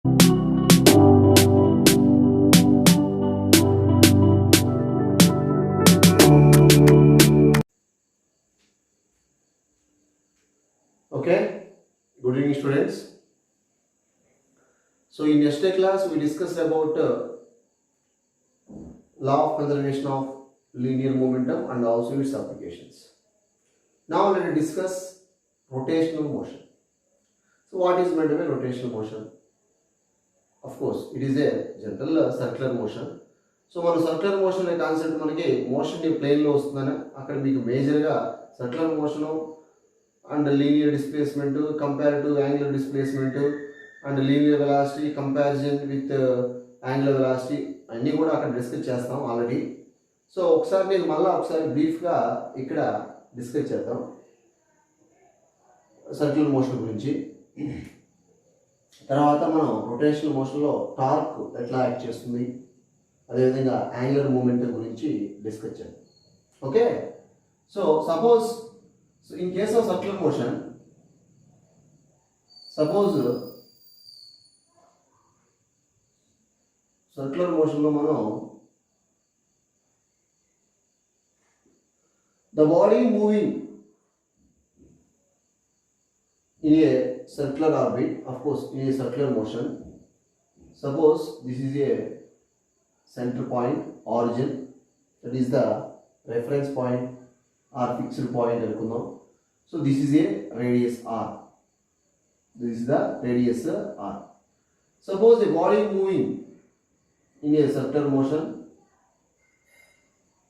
Okay, good evening students. So in yesterday class we discussed about law of conservation of linear momentum and also its applications. Now let us discuss rotational motion. So what is meant by rotational motion? Of course, it is a general circular motion. So మన circular motion అనే concept మనకి motion ప్లేన్లో వస్తుందని అక్కడ మీకు మేజర్గా circular motion and linear displacement compare to angular displacement and linear velocity comparison with angular velocity అన్నీ కూడా అక్కడ డిస్కస్ చేస్తాం ఆల్రెడీ. సో ఒకసారి నేను ఒకసారి బ్రీఫ్గా ఇక్కడ డిస్కస్ చేద్దాం సర్క్యులర్ మోషన్ గురించి. తర్వాత మనం రొటేషనల్ మోషన్లో టార్క్ ఎట్లా యాక్ట్ చేస్తుంది, అదేవిధంగా యాంగులర్ మూమెంట్ గురించి డిస్కస్ చేద్దాం. Okay, so suppose in case of circular motion, suppose circular మోషన్లో మనం the body moving in a circular orbit, of course in a circular motion. Suppose this is a center point, origin, that is the reference point or fixed point anukunnam. So this is a radius r, this is the radius r. Suppose a body moving in a circular motion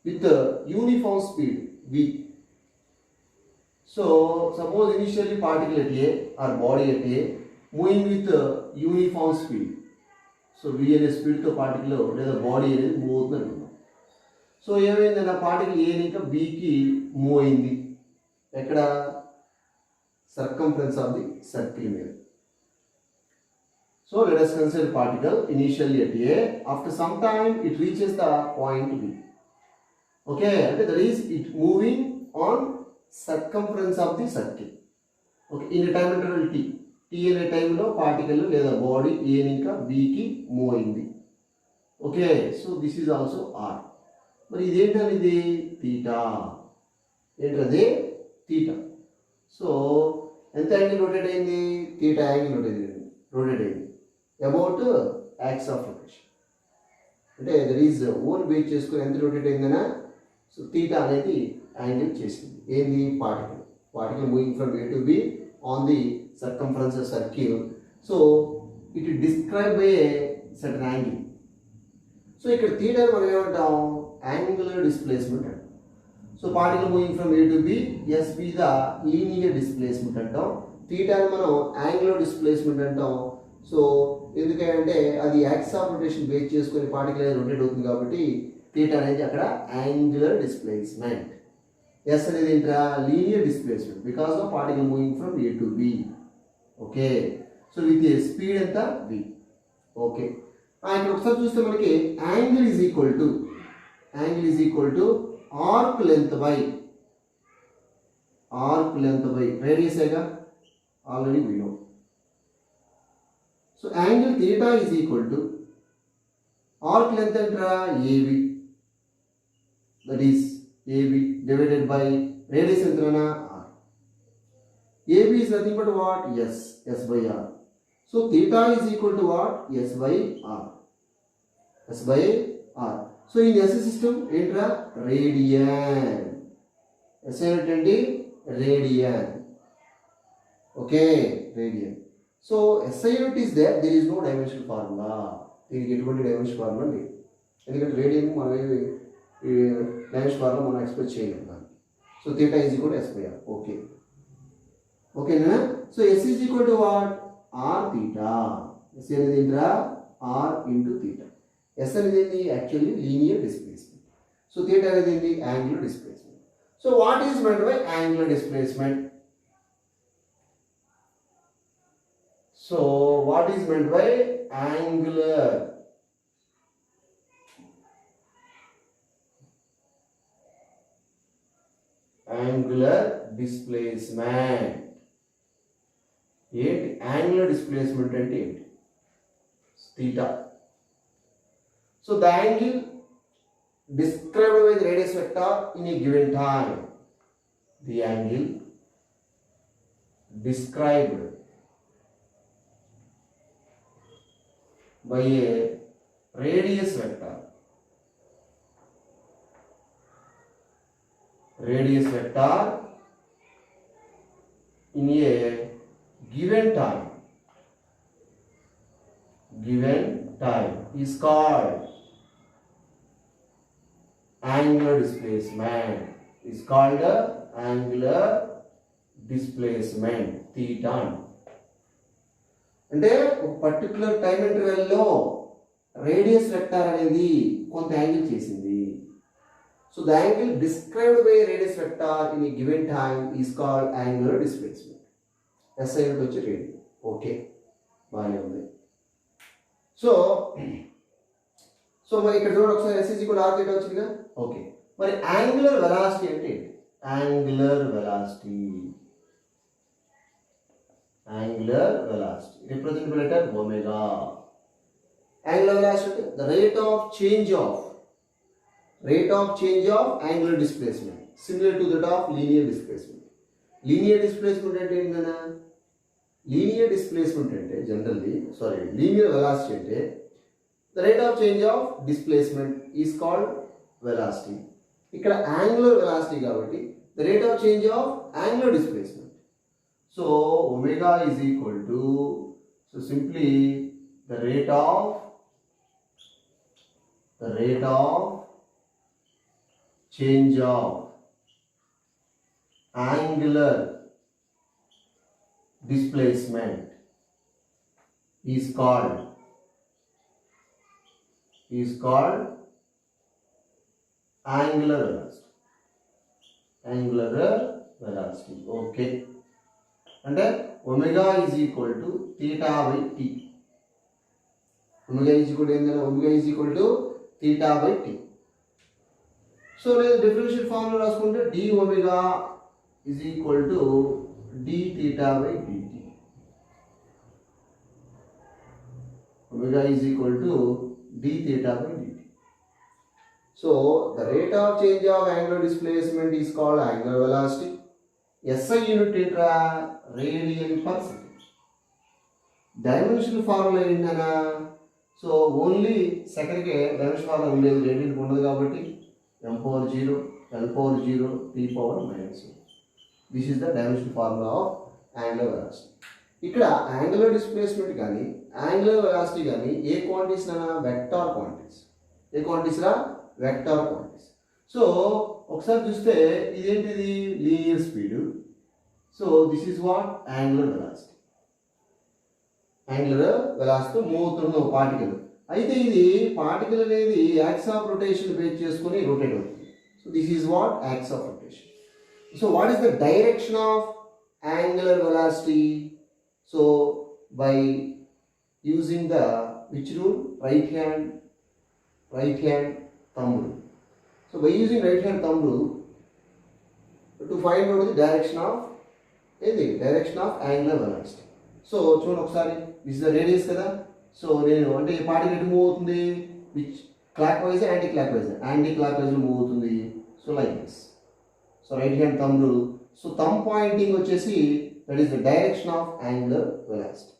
with a uniform speed v. So suppose initially particle at A or body at A moving with uniform speed. So v అనే స్పీడ్తో particle లేదా body అనేది move అవుతుంది అనుకుందాం. So ఏమైందన్న particle ఏ ఇంకా బీకి move అయింది ఎక్కడ, సర్కంఫరెన్స్ ఆఫ్ ది సర్కిల్ మీద. So let us consider particle initially at A, after some time it reaches the point B. Okay, అంటే that is it moving on circumference of the circle. Okay, in a time interval t అనే టైంలో particle లేదా body ఏ ఇంకా బీకి move అయింది. Okay, so this is also R. మరి ఇదేంటనేది theta, ఏంటది తీటా. సో ఎంత యాంగిల్ రొటేట్ అయింది, తీటా యాంగిల్ రొటేట్ అయింది అబౌట్ యాక్స్ ఆఫ్ రొటేషన్. అంటే దట్ ఈజ్ ఓన్ బేస్ చేసుకుని ఎంత రొటేట్ అయిందనా, సో తీటా అనేది యాంగిల్ చేసింది. ఏంది particle moving from A to B on the circumference of circle. So it is described by a certain angle. So ఇక్కడ theta మనం ఏమంటాం, angular displacement అంటాం. So particle moving from A to B, is B the linear displacement అంటాం. theta మనం angular displacement అంటాం. So ఎందుకంటే అది axis of rotation base చేసుకొని పార్టికల్ అనేది రొటేట్ అవుతుంది కాబట్టి theta అనేది అక్కడ యాంగులర్ డిస్ప్లేస్మెంట్. ఎస్ అనేది ఏంట్రా, linear displacement because of particle moving from A to b. Okay, so with speed ఎంత v. ఓకే, ఇక్కడ ఒకసారి చూస్తే మనకి angle is equal to arc length by radius ఏగా already we know. So angle theta is equal to arc length ఎంట్రా AB, that is AB divided by radius ఎంతనా r. AB is nothing but what? S by r. So theta is equal to what? S by r. So in S system, entra radian. S ఏంటండి radian. Okay, radian. So SI unit is there is no dimensional formula. దీనికి ఎటువంటి dimension formula లేదు, ఎందుకంటే radian మనం dimension formula మనం express చేయలేము. So theta is equal to S by r. Okay. Okay na? So S is equal to what? R theta. S అనేది ఏంట్రా R into theta. S అనేది actually linear displacement. So theta అనేది angular displacement. So what is meant by angular displacement? So what is meant by angular? Angular displacement. ఏంటి angular displacement అంటే ఏంటి? theta. So the angle described by the radius vector in a given time. The angle described by a radius vector. Radius vector in a given time. Given time is called angular displacement. Is called angular displacement theta. అంటే ఒక particular time ఇంటర్వెల్లో radius vector అనేది కొంత angle చేసింది. So the angle described by radius vector in a given time is called angular displacement. SI unit వచ్చి radius. Okay, బాగానే ఉంది. So మరి ఇక్కడ చూడండి ఒకసారి ఎస్ ఈక్వల్ ఆర్ థీటా వచ్చిందిగా. ఓకే, మరి యాంగులర్ వెలాసిటీ అంటే ఏంటి? Angular velocity, angular velocity represented by letter omega. Angular velocity, the rate of change of angular displacement similar to that of linear displacement. Linear displacement ante endana, linear displacement ante generally linear velocity ante the rate of change of displacement is called velocity. ikkada angular velocity kabatti the rate of change of angular displacement. So omega is equal to, so simply the rate of change of angular displacement is called angular velocity. Angular velocity. Okay. And omega is equal to theta by t. Omega is equal to theta by t. So the differential formula raskunte d omega is equal to d theta by dt. Omega is equal to d theta by dt. So the rate of change of angular displacement is called angular velocity. SI unit ఏంట్రా? Radian per second. Dimensional formula ఏంటన్నా? So only సెకండ్కే dimension formula ఉండేది, radian ఉండదు కాబట్టి m/0 l/0 t⁻⁻1. This is the dimensional formula of angular velocity. ఇక్కడ angular displacement కానీ angular velocity కానీ ఏ క్వాంటిటీస్ అన్నా? Vector quantities. ఏ క్వాంటిటీస్ రా? Vector quantities. సో ఒకసారి చూస్తే ఇదేంటిది? Linear speed. So this is what? Angular velocity. Angular velocity move అవుతున్న ఒక పార్టికల్. అయితే ఇది పార్టికల్ అనేది యాక్స్ ఆఫ్ రొటేషన్ బేస్ చేసుకుని రొటేట్ అవుతుంది. So this is what? Axis of rotation. So what is the direction of angular velocity? So by using the which rule? Right hand thumb rule. So by using right hand thumb rule to find out the direction of angular velocity. So చూడండి ఒకసారి, this is the radius కదా. So నేను అంటే ఈ particle ఎటు move అవుతుంది? Which clock wise anti clock wise move అవుతుంది. So like this. So right hand thumb rule. So thumb pointing వచ్చేసి that is the direction of angular velocity.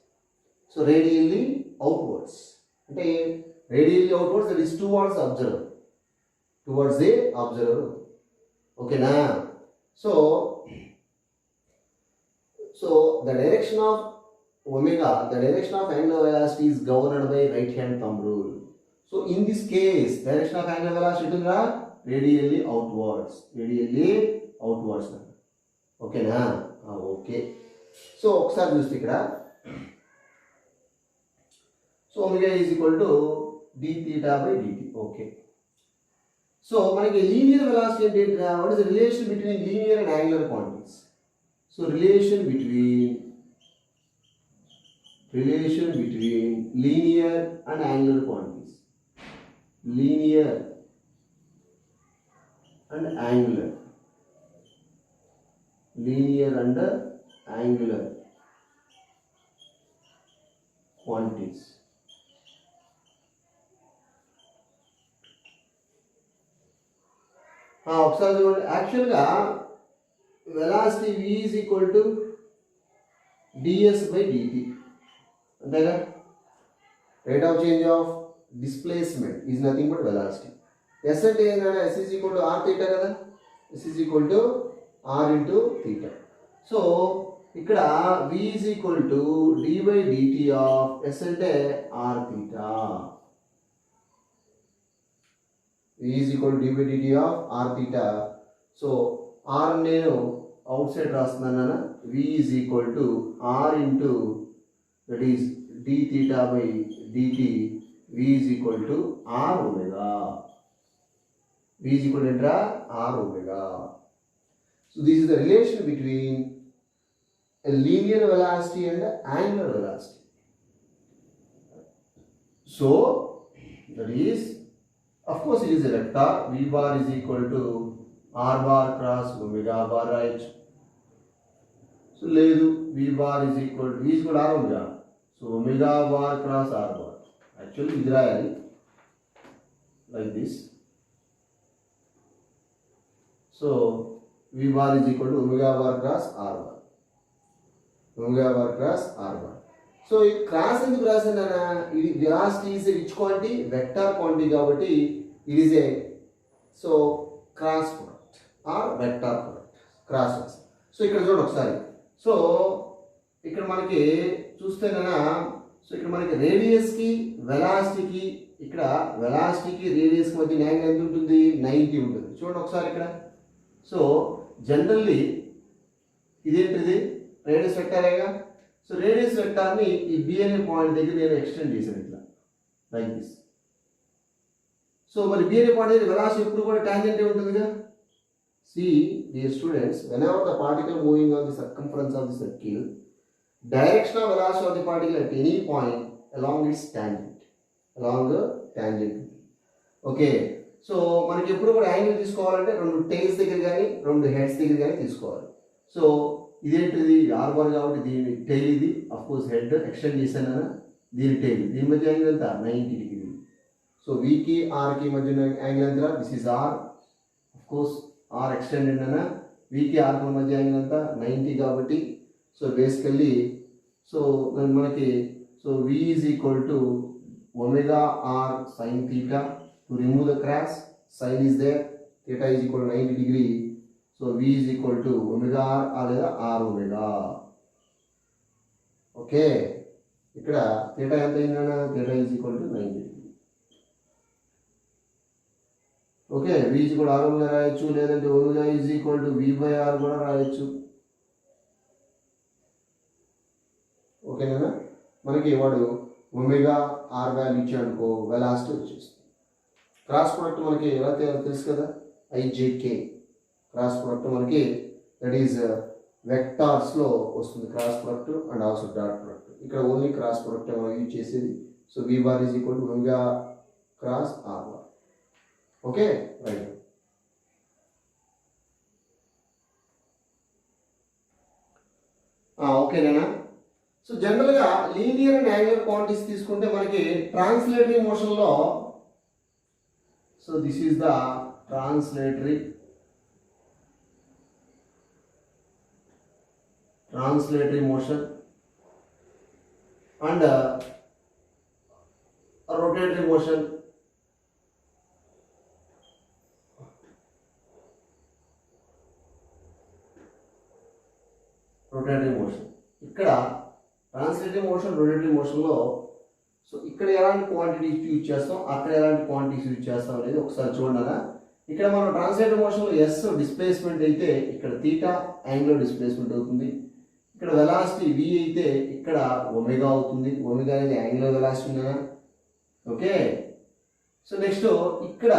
So radially outwards, అంటే radially outwards, that is towards the observer. Okay na? So the direction of omega, the direction of angular velocity is governed by right hand thumb rule. So in this case, direction of angular velocity is radially outwards. Okay na? Okay. So ఒకసారి చూస్తే ఇక్కడ, so omega is equal to d theta by dt. Okay. So మనకి linear velocity అంటే ఏంటిరా? What is the relation between linear and angular quantities? So relation between linear and angular quantities. Linear and angular quantities. ఒకసారి చూడండి. యాక్చువల్గా velocity v is equal to ds/dt అంతేగా. Rate of change of displacement is nothing but velocity. s అంటే ఏంటంటే s is equal to r θ కదా, s is equal to r into θ. So ఇక్కడ v is equal to d/dt of s అంటే r θ. v is equal to d/dt of r θ. So r నేను outside రాస్తున్నాను. v is equal to r into that is d θ/dt. v is equal to r omega. v is equal to r omega. So this is the relation between a linear velocity and angular velocity. So that is, of course it is a vector. V bar is equal to r bar cross omega bar, right? So ledu V bar is equal to V is equal to r omega. So omega bar cross r bar. Actually idra like this. So V bar is equal to omega bar cross r bar. omega bar cross r bar. So ఈ cross ఎందుకు రాసానా, ఇది velocity is which quantity, vector quantity కాబట్టి it is a so cross product or vector product cross రాసాం. సో ఇక్కడ చూడండి ఒకసారి. సో ఇక్కడ మనకి చూస్తేనా, సో ఇక్కడ మనకి రేడియస్కి వెలాసిటీకి, ఇక్కడ వెలాసిటీకి రేడియస్కి మధ్య యాంగిల్ ఎంత ఉంటుంది, 90 ఉంటుంది. చూడండి ఒకసారి ఇక్కడ. సో జనరల్లీ ఇదేంటిది రేడియస్ వెక్టారేగా. సో రేడియస్ వెక్టార్ని ఈ బి అనే పాయింట్ దగ్గర నేను ఎక్స్టెండ్ చేశాను ఇట్లా లైక్ దిస్. సో మరి బి అనే పాయింట్ దగ్గర వెలాసిటీ ఎప్పుడు కూడా టాంజెంట్ ఉంటుందిగా. See dear students, whenever the particle moving on the circumference of the circle, direction of velocity of the particle at any point along its tangent, along the tangent. Okay. So మనకి ఎప్పుడు కూడా angle తీసుకోవాలంటే రెండు tiles దగ్గర కానీ రెండు heads దగ్గర కానీ తీసుకోవాలి. సో ఇదేంటిది ఆర్ బార్ కాబట్టి దీని టైల్, ఇది అఫ్ కోర్స్ హెడ్ ఎక్స్టెండ్ చేశాను కదా, దీని టైల్, దీని మధ్య యాంగిల్ ఎంత 90 డిగ్రీ. సో వీకి ఆర్కి మధ్య యాంగిల్ ఎంత, this is R, of course R extended అన్న, వీకి ఆర్కి మధ్య యాంగిల్ ఎంత 90 కాబట్టి. సో బేసికల్లీ సో మనకి so V is equal to omega R sine theta. To remove the cross, sine is there, theta is equal 90 degree. So v is equal to omega r లేదా r omega. Okay. ఇక్కడ θ ఎంత అయిందన్న, θ is equal to 90 degree. Okay. v is equal to r omega రాయొచ్చు, లేదంటే omega is equal to v/r కూడా రాయొచ్చు. ఓకేనా. మనకి వాడు ఒమేగా r వాల్యూ ఇచ్చాడనుకో వెలాసిటీ వచ్చేస్తుంది. క్రాస్ ప్రొడక్ట్ మనకి ఎలా తెలుసు కదా, ijk. క్రాస్ ప్రొడక్ట్ మనకి దట్ ఈస్ వెక్టార్స్లో వస్తుంది cross product and also dot product. ఇక్కడ ఓన్లీ క్రాస్ ప్రొడక్ట్ మనం యూజ్ చేసేది. So V bar is equal to omega cross R bar. Okay right. ఓకేనా. సో జనరల్గా లీనియర్ అండ్ యాంగులర్ క్వాంటిటీస్ తీసుకుంటే మనకి ట్రాన్స్లేటరీ మోషన్లో, so this is the translatory motion and rotatory motion. ఇక్కడ translatory motion, rotatory మోషన్లో so ఇక్కడ ఎలాంటి quantities use చేస్తాం, అక్కడ ఎలాంటి క్వాంటిటీస్ యూజ్ చేస్తాం అనేది ఒకసారి చూడండి. ఇక్కడ మనం ట్రాన్స్లేటరీ మోషన్లో ఎస్ డిస్ప్లేస్మెంట్ అయితే ఇక్కడ థీటా యాంగులర్ డిస్ప్లేస్మెంట్ అవుతుంది. ఇక్కడ వెలాసిటీ v అయితే ఇక్కడ ఒమేగా అవుతుంది. ఒమేగా అనేది యాంగులర్ వెలాసిటీ ఉందా. ఓకే. సో నెక్స్ట్ ఇక్కడ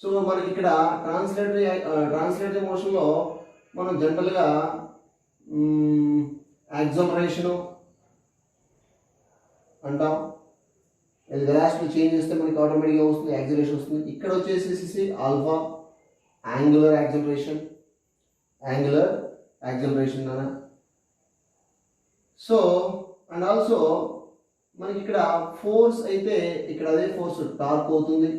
సో మనకి ఇక్కడ ట్రాన్స్లేటరీ మోషన్లో మనం జనరల్గా యాక్సలరేషన్ అంటాం. వెలాసిటీ చేంజ్ చేస్తే మనకి ఆటోమేటిక్గా వస్తుంది, యాక్సలరేషన్ వస్తుంది. ఇక్కడ వచ్చేసి ఆల్ఫా యాంగులర్ యాక్సలరేషన్ అన్న. సో అండ్ ఆల్సో మనకి ఇక్కడ ఫోర్స్ అయితే ఇక్కడ అదే ఫోర్స్ టార్క్ అవుతుంది.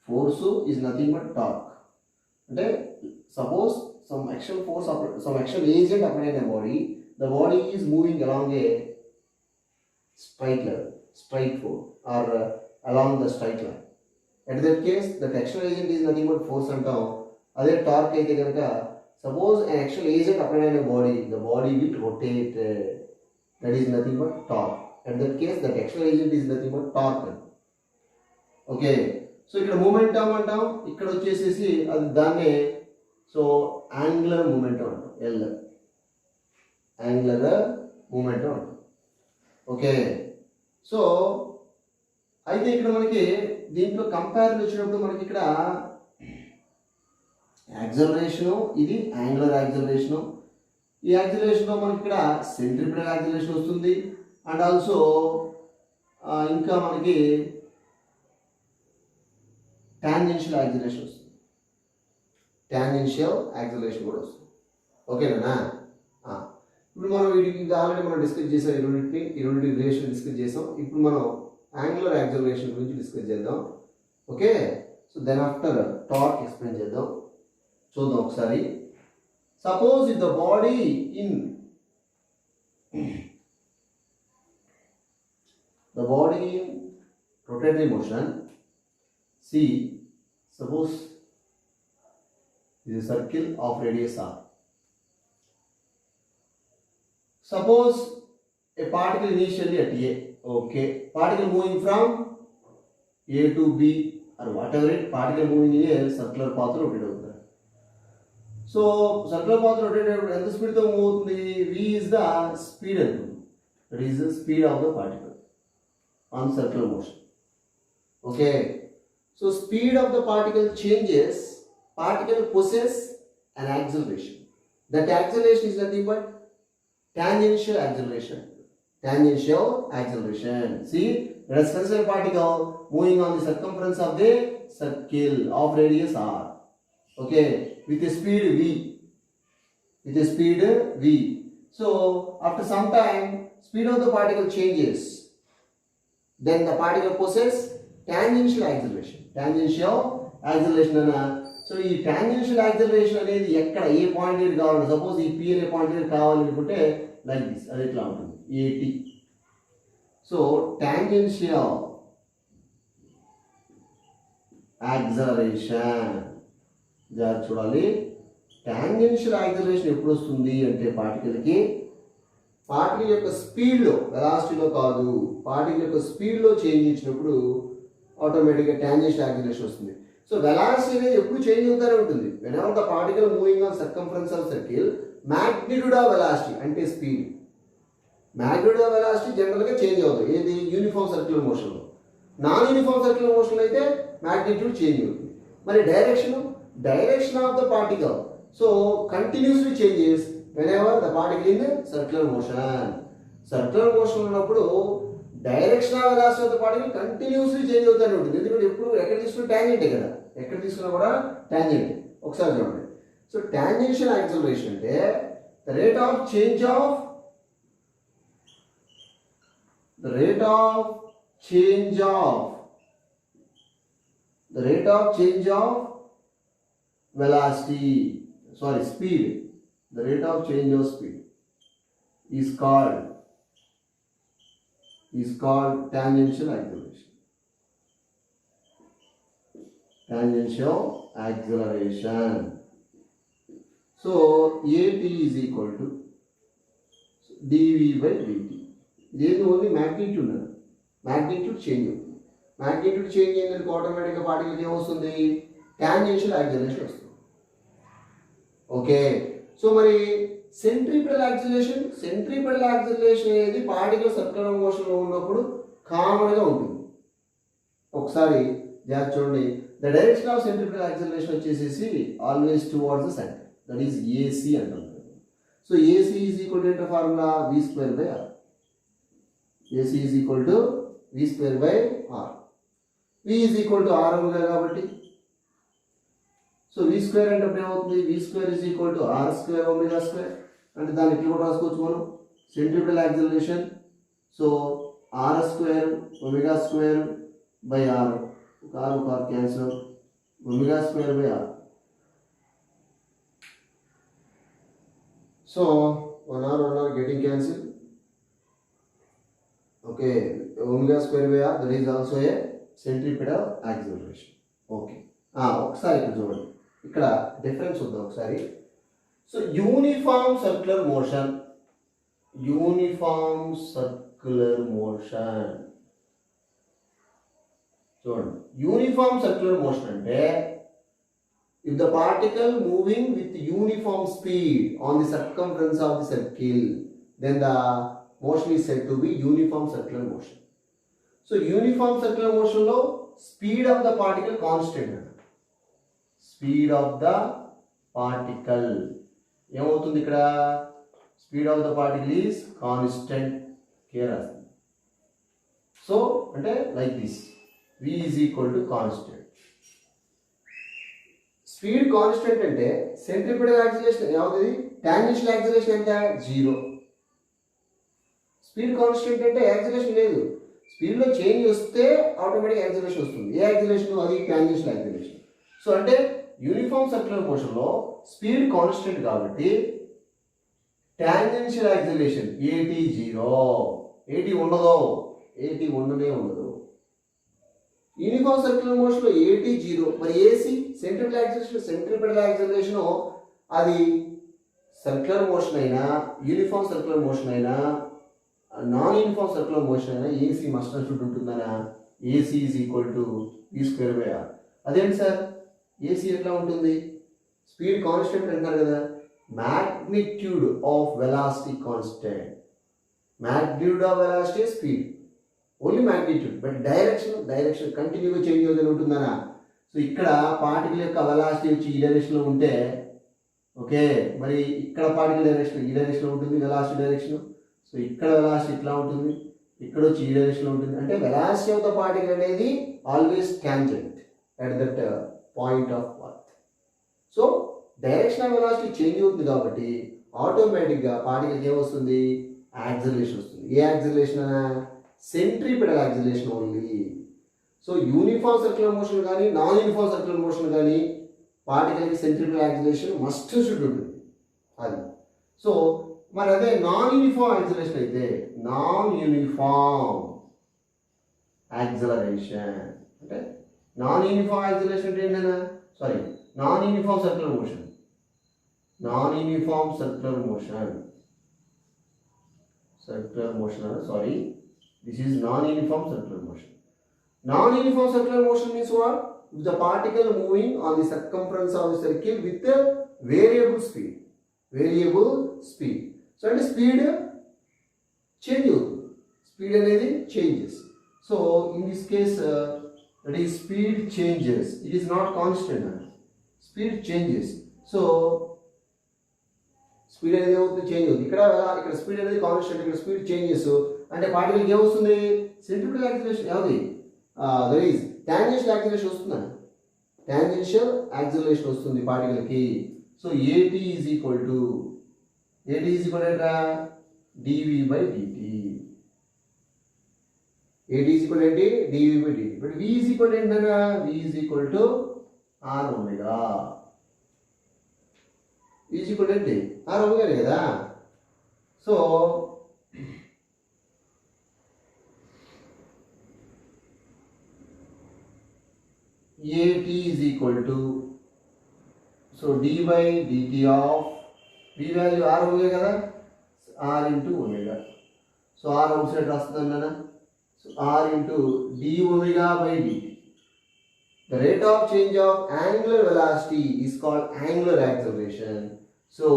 Force is nothing but torque. అంటే suppose some action force, some action agent applied in a body, the body is moving along a straight line, straight force, or along the straight line. At that case, the action agent is nothing but force అంటాం. అదే torque అయితే కనుక suppose an action agent applied in a body, the body will rotate, that is nothing but torque. At that case, that action agent is nothing but torque. Okay, so ఇక్కడ momentum అంటాం, ఇక్కడ వచ్చేసేసి అది దాన్నే so angular momentum అంటాం, L angular momentum అంటాం. Okay, so అయితే ఇక్కడ మనకి దీంట్లో కంపారిజన్ వచ్చినప్పుడు మనకి ఇక్కడ యాక్సలరేషను, ఇది యాంగులర్ యాక్సలరేషను. ఈ యాక్సలరేషన్లో మనకి ఇక్కడ సెంట్రిపిటల్ యాక్సలరేషన్ వస్తుంది, అండ్ ఆల్సో ఇంకా మనకి టాంజెన్షియల్ యాక్సలరేషన్ వస్తుంది, టాంజెన్షియల్ యాక్సలరేషన్ కూడా వస్తుంది. ఓకేనా? ఇప్పుడు మనం ఇది ఆల్రెడీ మనం డిస్కస్ చేసాం, ఈ రెండింటి రిలేషన్ డిస్కస్ చేసాం. ఇప్పుడు మనం యాంగులర్ యాక్సలరేషన్ గురించి డిస్కస్ చేద్దాం. Okay, so then after torque explain చేద్దాం. చూద్దాం ఒకసారి. Suppose if the body in rotatory motion, see, suppose is a circle of radius r. Suppose a particle initially at A, okay, particle moving from A to B or whatever it, particle moving in a circular path rotate అవుతుంది. So circular path rotate అయినప్పుడు ఎంత స్పీడ్తో move అవుతుంది? v is the speed అనుకుంది, that is the speed of the particle on circular motion. Okay, so speed of the particle changes, particle possess an acceleration. That acceleration is nothing but tangential acceleration. Tangential acceleration. See, let us consider a particle moving on the circumference of the circle of radius r. Okay, with a speed v. With a speed v. So after some time, speed of the particle changes. Then the particle possess tangential acceleration. Tangential acceleration అన్న. So ఈ tangential acceleration అనేది ఎక్కడ ఏ point దగ్గర కావాలంటే, suppose ఈ P అనే point దగ్గర కావాలనుకుంటే లైక్ దిస్, అది ఎట్లా ఉంటుంది ఏటి. సో టాంజెన్షియల్ యాక్సలరేషన్ జాగ్రత్త చూడాలి. టాంజెన్షియల్ యాక్సలరేషన్ ఎప్పుడు వస్తుంది అంటే పార్టికల్కి పార్టికల్ యొక్క స్పీడ్లో, వెలాసిటీలో కాదు, పార్టికల్ యొక్క స్పీడ్లో చేంజ్ ఇచ్చినప్పుడు ఆటోమేటిక్గా టాంజెన్షియల్ యాక్సలరేషన్ వస్తుంది. సో వెలాసిటీ అనేది ఎప్పుడు చేంజ్ అవుతూనే ఉంటుంది. Whenever the particle moving on circumference of circle, magnitude of velocity అంటే స్పీడ్, మ్యాగ్నిట్యూడ్ ఆఫ్ వెలాసిటీ జనరల్గా చేంజ్ అవుతుంది. ఏది? యూనిఫామ్ సర్క్యులర్ మోషన్లో. నాన్ యూనిఫామ్ సర్క్యులర్ మోషన్లో అయితే మ్యాగ్నిట్యూడ్ చేంజ్ అవుతుంది. మరి direction of the particle so continuously changes whenever the particle in circular motion. Circular motion ఉన్నప్పుడు direction of velocity of the particle continuously change అవుతూనే ఉంటుంది. ఎందుకంటే ఎప్పుడు ఎక్కడ తీసుకున్న టాంజెంటే కదా, ఎక్కడ తీసుకున్నా కూడా టాంజెంట్. ఒకసారి చూడండి. సో టాంజెన్షియల్ యాక్సలరేషన్ అంటే the rate of change of velocity, sorry, speed. The rate of change of speed is called tangential acceleration. Tangential acceleration. So at is equal to dv by dt. This only magnitude. Magnitude change. Magnitude change అయ్యిందనుకో ఆటోమేటిక్గా పార్టికల్కి ఏమొస్తుంది? Tangential acceleration వస్తుంది. Okay, so మరి centripetal acceleration అనేది particle circular మోషన్లో ఉన్నప్పుడు కామన్గా ఉంటుంది. ఒకసారి జాగ్రత్త చూడండి. The direction of centripetal acceleration వచ్చేసేసి always towards the centre, that is AC అంటాం. So AC is equal to formula v square by R. AC is equal to v square by R. v is equal to R కాబట్టి so v square అంటే ఏమవుతుంది? v square is equal to R square omega square. అంటే దాన్ని ఇట్లా కూడా రాసుకోవచ్చు మనం, centripetal acceleration. So R square omega square by R, ఒక R cancel, omega square by r. So 1 r getting cancelled. Okay, omega square by r, that is also a centripetal acceleration. Okay, ఒకసారి ఇక్కడ చూడండి, ఇక్కడ difference ఉంది ఒకసారి. So uniform circular motion, uniform circular motion చూడండి. Uniform circular motion అంటే if the particle moving with uniform speed on the circumference of the circle, then the motion is said to be uniform circular motion. So uniform circular motion lo speed of the particle constant, speed of the particle ఏమవుతుంది ఇక్కడ, speed of the particle is constant. Care వస్తుంది. So అంటే like this, v is equal to constant. Speed constant అంటే centripetal acceleration ఏమవుతుంది, tangential acceleration ఎంత, 0. Speed constant అంటే acceleration లేదు, స్పీడ్లో చేంజ్ వస్తే ఆటోమేటిక్ యాక్సిలరేషన్ వస్తుంది. ఏ యాక్సిలరేషన్, అది టాంజెన్షియల్ యాక్సిలరేషన్. సో అంటే యూనిఫామ్ సర్క్యులర్ మోషన్లో స్పీడ్ కాన్స్టెంట్ కాబట్టి టాంజెన్షియల్ యాక్సిలరేషన్ AT 0, AT ఉండదు, AT ఉండనే ఉండదు. యూనిఫామ్ సర్క్యులర్ మోషన్లో AT 0, మరి AC centripetal acceleration, centripetal acceleration అది సర్క్యులర్ మోషన్ అయినా, యూనిఫామ్ సర్క్యులర్ మోషన్ అయినా, నాన్ యూనిఫామ్ సర్క్యులర్ మోషన్ అయినా AC మస్ట్ అండ్ షుడ్ ఉంటుందనా. AC is equal to v square by r. అదేంటి సార్ AC ఎట్లా ఉంటుంది, స్పీడ్ కాన్స్టెంట్ అంటారు కదా, magnitude of velocity constant, magnitude of velocity speed, only magnitude, but direction కంటిన్యూగా change అవుతూనే ఉంటుందనా. So ఇక్కడ పార్టికల్ యొక్క వెలాసిటీ వచ్చి ఈ డైరెక్షన్లో ఉంటే, ఓకే, మరి ఇక్కడ పార్టికల్ డైరెక్షన్ ఈ డైరెక్షన్లో ఉంటుంది, వెలాసిటీ డైరెక్షన్. సో ఇక్కడ వెలాసిటీ ఇట్లా ఉంటుంది, ఇక్కడ వచ్చి ఈ డైరెక్షన్లో ఉంటుంది. అంటే వెలాసిటీ ఆఫ్ ద పార్టికల్ అనేది always tangent at that point of birth. So direction of velocity change అవుతుంది కాబట్టి ఆటోమేటిక్గా పార్టికల్కి ఏమొస్తుంది, యాక్సిలరేషన్ వస్తుంది. ఏ యాక్సిలరేషన్ అనా, centripetal acceleration only. So uniform circular motion కానీ నాన్ యూనిఫామ్ సర్క్యులర్ మోషన్ కానీ పార్టికల్కి సెంట్రిపిటల్ యాక్సిలరేషన్ మస్ట్ షుడ్ ఉంటుంది అది. సో మరి అదే నాన్ యూనిఫామ్ యాక్సిలరేషన్ అయితే, నాన్ యూనిఫామ్ యాక్సిలరేషన్ అంటే, నాన్ యూనిఫామ్ యాక్సిలరేషన్ అంటే ఏంటన్నా, sorry, non uniform circular motion, non uniform circular motion, circular motion, sorry, this is non-uniform circular motion. Non-uniform circular motion means what? If the particle moving on the circumference of the circle with a variable speed, variable speed. So and speed change, speed అనేది changes. So in this case that is speed changes, it is not constant, speed changes. So speed అనేది ఏమవుతుంది, change అవుతుంది. ఇక్కడ speed అనేది constant, ఇక్కడ speed changes అంటే పార్టికల్కి ఏమొస్తుంది, సెంట్రిపిటల్ యాక్సిలరేషన్ ఏమవుతుంది, దట్ ఈస్ టాంజెన్షియల్ యాక్సిలరేషన్ వస్తుందా, టాంజెన్షియల్ యాక్సిలరేషన్ వస్తుంది పార్టికల్కి. So AT is equal to ఏంటా, dv by dt. AT is equal ఏంటి, dv by dt. But v is equal ఏంటన్నా, v is equal to r omega. Is equal ఏంటి, r ఒమేగానే కదా. So AT is equal to, so d by dt of v value r omega కదా, r into omega. So r outside రాస్తుందన్నా, so r into d omega by dt. The rate of change of angular velocity is called angular acceleration. So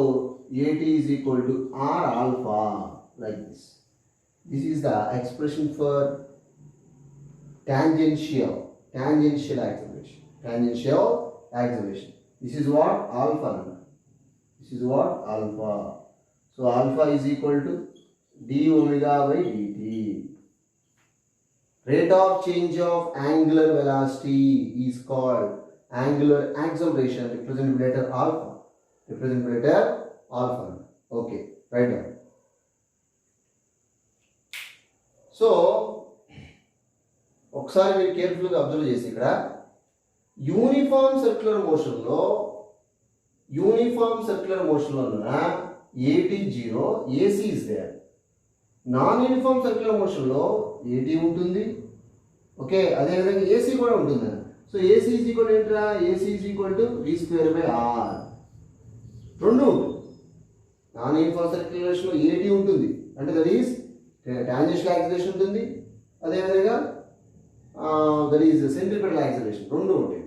AT is equal to r alpha, like this. This is the expression for tangential acceleration. Tangential acceleration. This is what, alpha. This is what, alpha. So alpha is equal to d omega by dt. Rate of change of angular velocity is called angular acceleration, represented by letter alpha. Represented by letter alpha. Okay, right now. So ఒకసారి మీరు కేర్ఫుల్గా observe చేసి, ఇక్కడ uniform circular మోషన్లో AT 0, AC is there. Non uniform circular మోషన్లో AT ఉంటుంది, okay, అదేవిధంగా AC కూడా ఉంటుంది. సో AC ఈజ్ ఈక్వల్ ఏంట్రా, AC is equal to V²/R. రెండు నాన్ యూనిఫామ్ సర్క్యులేషన్లో AT ఉంటుంది, అంటే దట్ ఈస్ టాంజెన్షియల్ యాక్సిలరేషన్ ఉంటుంది, అదేవిధంగా దట్ ఈస్ సెంట్రిపెటల్ యాక్సిలరేషన్, రెండు ఉంటాయి.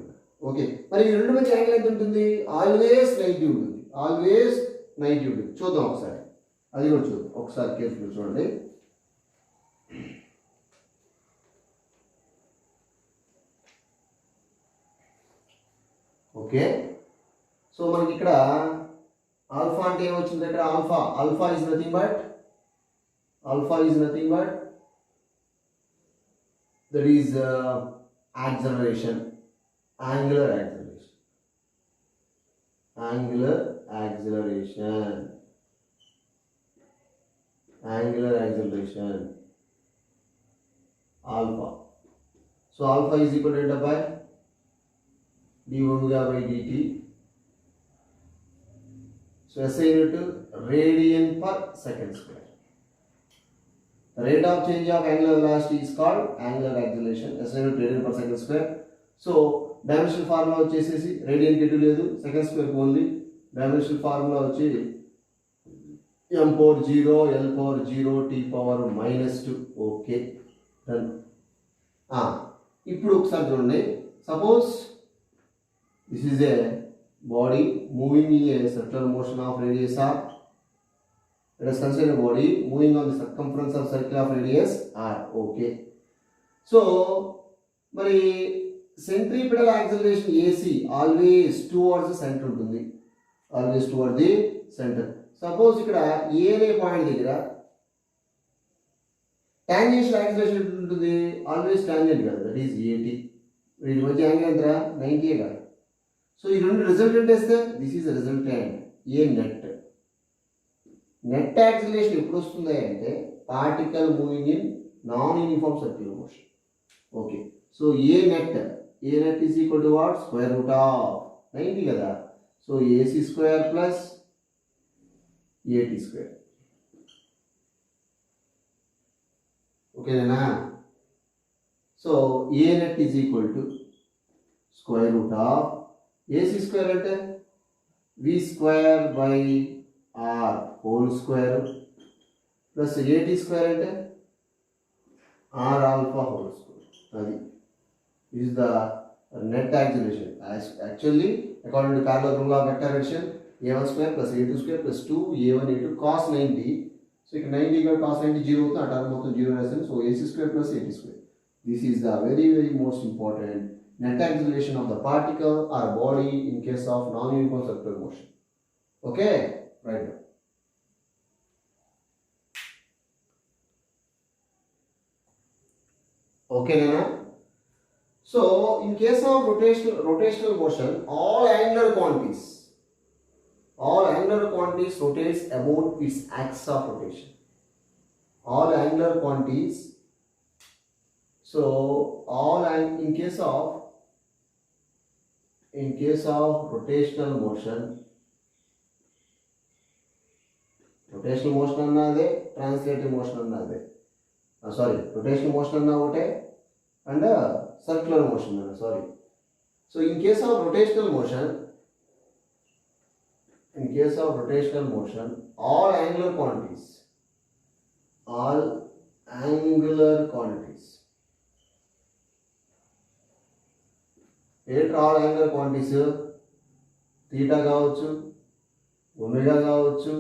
ఓకే, మరి ఈ రెండు మధ్య యాంగిల్ ఎంత ఉంటుంది, ఆల్వేస్ 90 ఉంటుంది, ఆల్వేస్ 90 ఉంటుంది. చూద్దాం ఒకసారి, అది కూడా చూద్దాం ఒకసారి కేర్ఫుల్ చూడండి. ఓకే, సో మనకి ఇక్కడ ఆల్ఫా అంటే ఏమొచ్చింది, ఇక్కడ alpha is nothing but that is acceleration, angular acceleration alpha. So alpha is equal to by d omega by dt. So SI unit radian per second square. The rate of change of angular velocity is called angular acceleration. SI unit radian per second square. So dimensional formula వచ్చేసేసి radian కి లేదు, second square only. Dimensional formula వచ్చి m/0 L/0 T⁻². Okay, done. ఇప్పుడు ఒకసారి చూడండి, suppose this is A body moving in a circular motion of radius r. Let us consider a body moving on the circumference of circle of radius r. Okay, so మరి centripetal acceleration AC always towards the centre ఉంటుంది, always toward the centre. Suppose ఇక్కడ A అనే point దగ్గర tangential acceleration ఉంటుంది, always tangent కదా, that is AT. వీటి మధ్య angle ఎంతరా, 90 కదా. సో ఈ రెండు రిజల్టెంట్ వేస్తే this is resultant A net acceleration ఎప్పుడు వస్తుంది అంటే particle moving in non uniform circular motion. Okay, so A net is equal to what, √, 90 కదా. So AC² plus AT². ఓకేనా? So A net is equal to √, AC² అంటే V²/R² plus AT² అంటే R⁴². అది is the net acceleration. Actually, according to parallel rule of vector addition, a1² plus a2² plus 2a1 a2 cos 90. So ఇక్కడ 90 గా cos 90 0 అవుతుంది, ఆ term మొత్తం 0 వేస్తాను. So AC² plus AT². This is the very most important net acceleration of the particle or body in case of non-uniform circular motion. Okay, right now. Okay, Nana? So, in case of rotational motion, all angular quantities rotates about its axis of rotation. All angular quantities. So, in case of rotational motion annade, translative motion annade. Rotational motion anna ote and circular motion. So in case of rotational motion, all angular quantities all angular quantities theta కావచ్చు, omega కావచ్చు,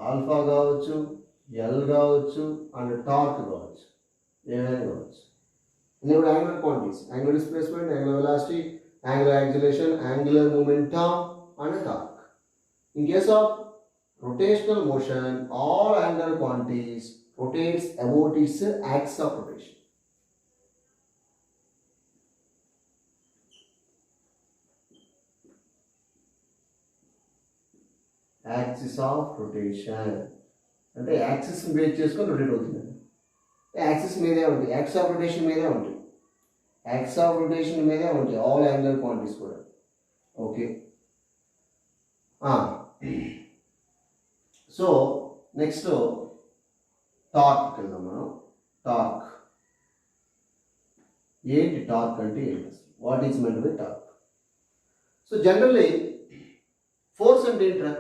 alpha కావచ్చు, L కావచ్చు and torque కావచ్చు, ఏమైనా కావచ్చు. ఇవి కూడా angular quantities, angular displacement, angular velocity, angular acceleration, angular momentum and torque. In case of rotational motion, all angular quantities rotates about its axis of rotation. Axis of rotation అంటే axis base చేసుకొని rotate అవుతుంది. Axis మీదే ఉంటుంది, axis of rotation మీదే ఉంటుంది. Axe of rotation మీదే ఉంటాయి all angular quantities కూడా. ఓకే, సో నెక్స్ట్ టార్క్ వెళ్దాం మనం. టార్క్ ఏంటి? టార్క్ అంటే ఏంటి? What is meant by torque? So generally force అంటే ఏంట్రా?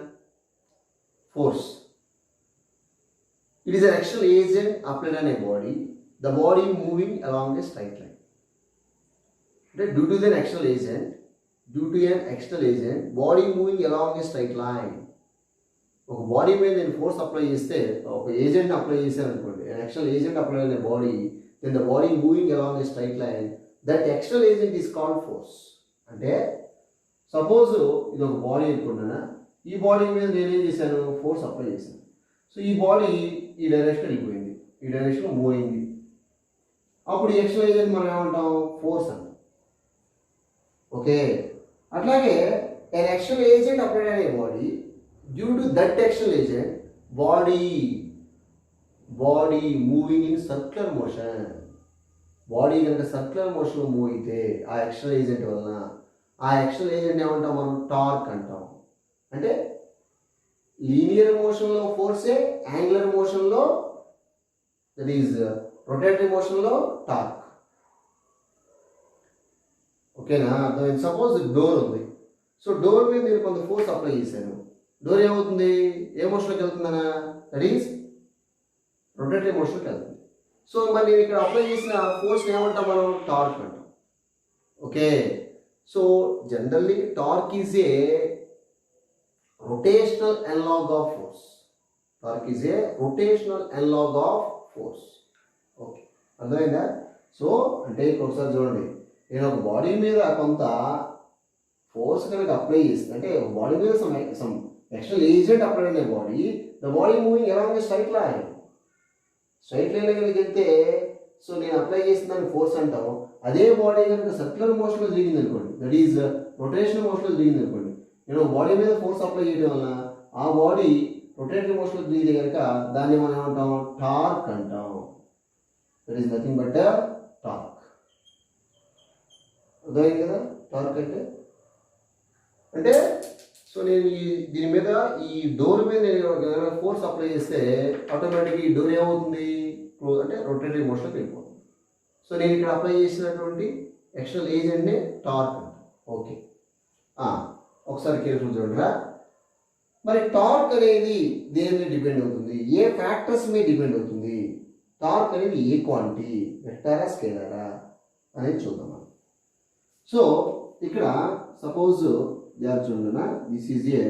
Force, it is an external agent applied on a body, the body moving along a straight line. అంటే due to an external agent body moving along a straight line. ఒక body మీద నేను force apply చేస్తే, ఒక agent apply చేశాను అనుకోండి, external agent apply అయిన body, then the body moving along a straight line, that external agent is called force. అంటే suppose ఇది ఒక బాడీ అనుకుంటున్నా, ఈ బాడీ మీద నేనేం చేశాను? ఫోర్స్ అప్లై చేశాను. సో ఈ బాడీ ఈ డైరెక్షన్ వెళ్ళిపోయింది, ఈ డైరెక్షన్లో మూవ్ అయింది. అప్పుడు ఈ ఎక్స్టర్నల్ ఏజెంట్ మనం ఏమంటాం? ఫోర్స్ అంటాం. ఓకే, అట్లాగే an external agent applied on a body, due to that external agent body moving in circular motion. Body కనుక సర్క్యులర్ మోషన్లో మూవ్ అయితే ఆ ఎక్స్టర్నల్ ఏజెంట్ వలన, ఆ ఎక్స్టర్నల్ ఏజెంట్ ఏమంటాం మనం? టార్క్ అంటాం. అంటే లీనియర్ మోషన్లో ఫోర్సే, యాంగులర్ మోషన్లో, దట్ ఈజ్ రొటేటరీ మోషన్లో టార్క్. ఓకేనా? అర్థమైంది. సపోజ్ డోర్ ఉంది, సో డోర్ మీద నేను కొంత ఫోర్స్ అప్లై చేశాను, డోర్ ఏమవుతుంది? ఏ మోషన్లోకి వెళ్తుందనా? దట్ ఈజ్ రొటేటరీ మోషన్లోకి వెళ్తుంది. సో మరి నేను ఇక్కడ అప్లై చేసిన ఫోర్స్ని ఏమంటాం మనం? టార్క్ అంటాం. Okay, so generally torque is a rotational analogue of force. Torque is a rotational analogue of force. Okay, అర్థమైందా? సో అంటే ఇక్కడ ఒకసారి చూడండి, నేను ఒక బాడీ మీద కొంత ఫోర్స్ కనుక అప్లై చేస్తే, అంటే బాడీ మీద సమ్ ఎక్స్టర్నల్ ఏజెంట్ అప్లై అయిన body, the body moving along straight line. Straight లైన్లో కనుక వెళ్తే, సో నేను అప్లై చేసిన దాన్ని ఫోర్స్ అంటాం. అదే బాడీ కనుక సర్క్యులర్ మోషన్లో తిరిగింది అనుకోండి, దట్ ఈజ్ రొటేషనల్ మోషన్లో తిరిగింది అనుకోండి, నేను బాడీ మీద ఫోర్స్ అప్లై చేయడం వలన ఆ బాడీ రొటేటరీ మోషన్లో తిరిగితే కనుక దాన్ని మనం ఏమంటాం? టార్క్ అంటాం. That is nothing but torque. అర్థమైంది కదా టార్క్ అంటే? అంటే సో నేను దీని మీద, ఈ డోర్ మీద నేను ఫోర్స్ అప్లై చేస్తే ఆటోమేటిక్గా ఈ డోర్ ఏమవుతుంది? క్లోజ్, అంటే రొటేటరీ మోషన్కి వెళ్ళిపోతుంది. సో నేను ఇక్కడ అప్లై చేసినటువంటి ఎక్స్టర్నల్ ఏజెంట్నే టార్క్ అంట. ఓకే, ఒకసారి కేర్ఫుల్ చూడరా. మరి టార్క్ అనేది దేని మీద డిపెండ్ అవుతుంది? ఏ ఫ్యాక్టర్స్ మీద డిపెండ్ అవుతుంది? టార్క్ అనేది ఏ క్వాంటిటీ, వెక్టారా స్కేలరా అనేది చూద్దాం మనం. సో ఇక్కడ సపోజ్ చూడనా, దిస్ ఈజ్ ఏ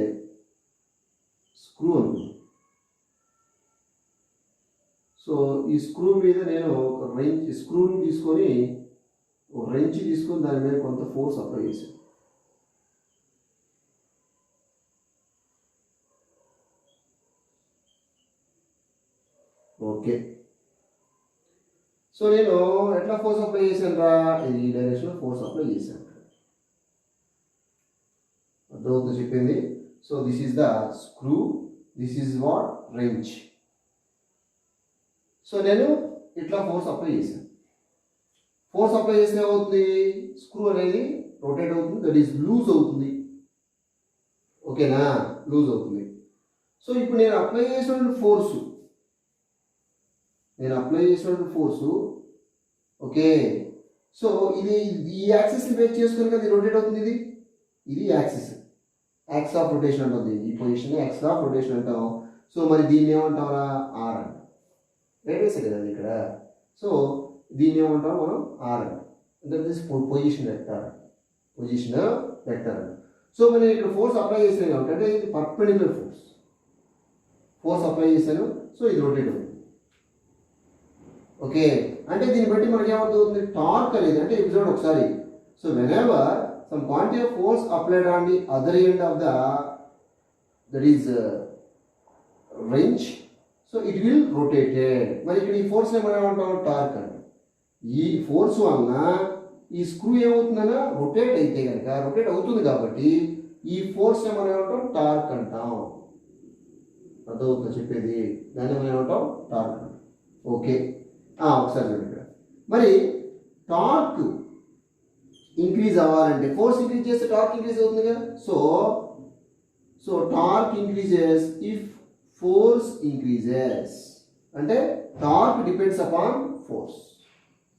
స్క్రూ అనుకుంది. సో ఈ స్క్రూ మీద నేను ఒక స్క్రూని తీసుకొని, ఒక రెంచ్ తీసుకొని దాని మీద కొంత ఫోర్స్ అప్లై చేశాను. ఓకే, సో నేను ఎట్లా ఫోర్స్ అప్లై చేశాను రా? ఈ డైరెక్షన్లో ఫోర్స్ అప్లై చేశాను. అర్థమవుతుంది చెప్పింది. So this is the screw, this is what? Wrench. So నేను ఇట్లా ఫోర్స్ అప్లై చేశాను. ఫోర్స్ అప్లై చేస్తే ఏమవుతుంది? స్క్రూ అనేది రొటేట్ అవుతుంది, దట్ ఈస్ లూజ్ అవుతుంది. ఓకేనా? లూజ్ అవుతుంది. సో ఇప్పుడు నేను అప్లై చేసినటువంటి ఫోర్సు, ఓకే, సో ఇది ఈ యాక్సిస్ని బేస్ చేసుకుని కదా రొటేట్ అవుతుంది. ఇది యాక్సిస్ ఆఫ్ రొటేషన్ అంటుంది. ఈ పొజిషన్ యాక్సిస్ ఆఫ్ రొటేషన్ అంటాం. సో మరి దీన్ని ఏమంటామరా? ఆర్ అంటాం. రేడియస్ కదండి ఇక్కడ. సో దీన్ని ఏమంటాం మనం? ఆర్ అంటాం. దిస్ పొజిషన్ వెక్టర్ అంటాం. సో మరి ఇక్కడ ఫోర్స్ అప్లై చేసాను కాబట్టి, అంటే ఇది పర్పెండిక్యులర్ ఫోర్స్ అప్లై చేశాను. సో ఇది రొటేట్ అవుతుంది. ఓకే, అంటే దీన్ని బట్టి మనకి ఏమవుతుంది? టార్క్ అనేది, అంటే ఎపిసోడ్ ఒకసారి. So whenever some quantity of force applied on the other end of that is wrench, so it will rotate. మరి ఇక్కడ ఈ ఫోర్స్ మనం ఏమంటాం? టార్క్ అంట. ఈ ఫోర్స్ వలన ఈ స్క్రూ ఏమవుతుందన్నా? రొటేట్ అయితే కనుక, రొటేట్ అవుతుంది కాబట్టి ఈ ఫోర్స్ మనం ఏమంటాం? టార్క్ అంటాం. అర్థమవుతుందా చెప్పేది? దాన్ని మనం ఏమంటాం? టార్క్ అంటాం. ఓకే, ఒకసారి చూడండి ఇక్కడ. మరి టార్క్ ఇంక్రీజ్ అవ్వాలంటే ఫోర్స్ ఇంక్రీజ్ చేస్తే టార్క్ ఇంక్రీజ్ అవుతుంది కదా. So torque increases if force increases. అంటే torque depends upon force.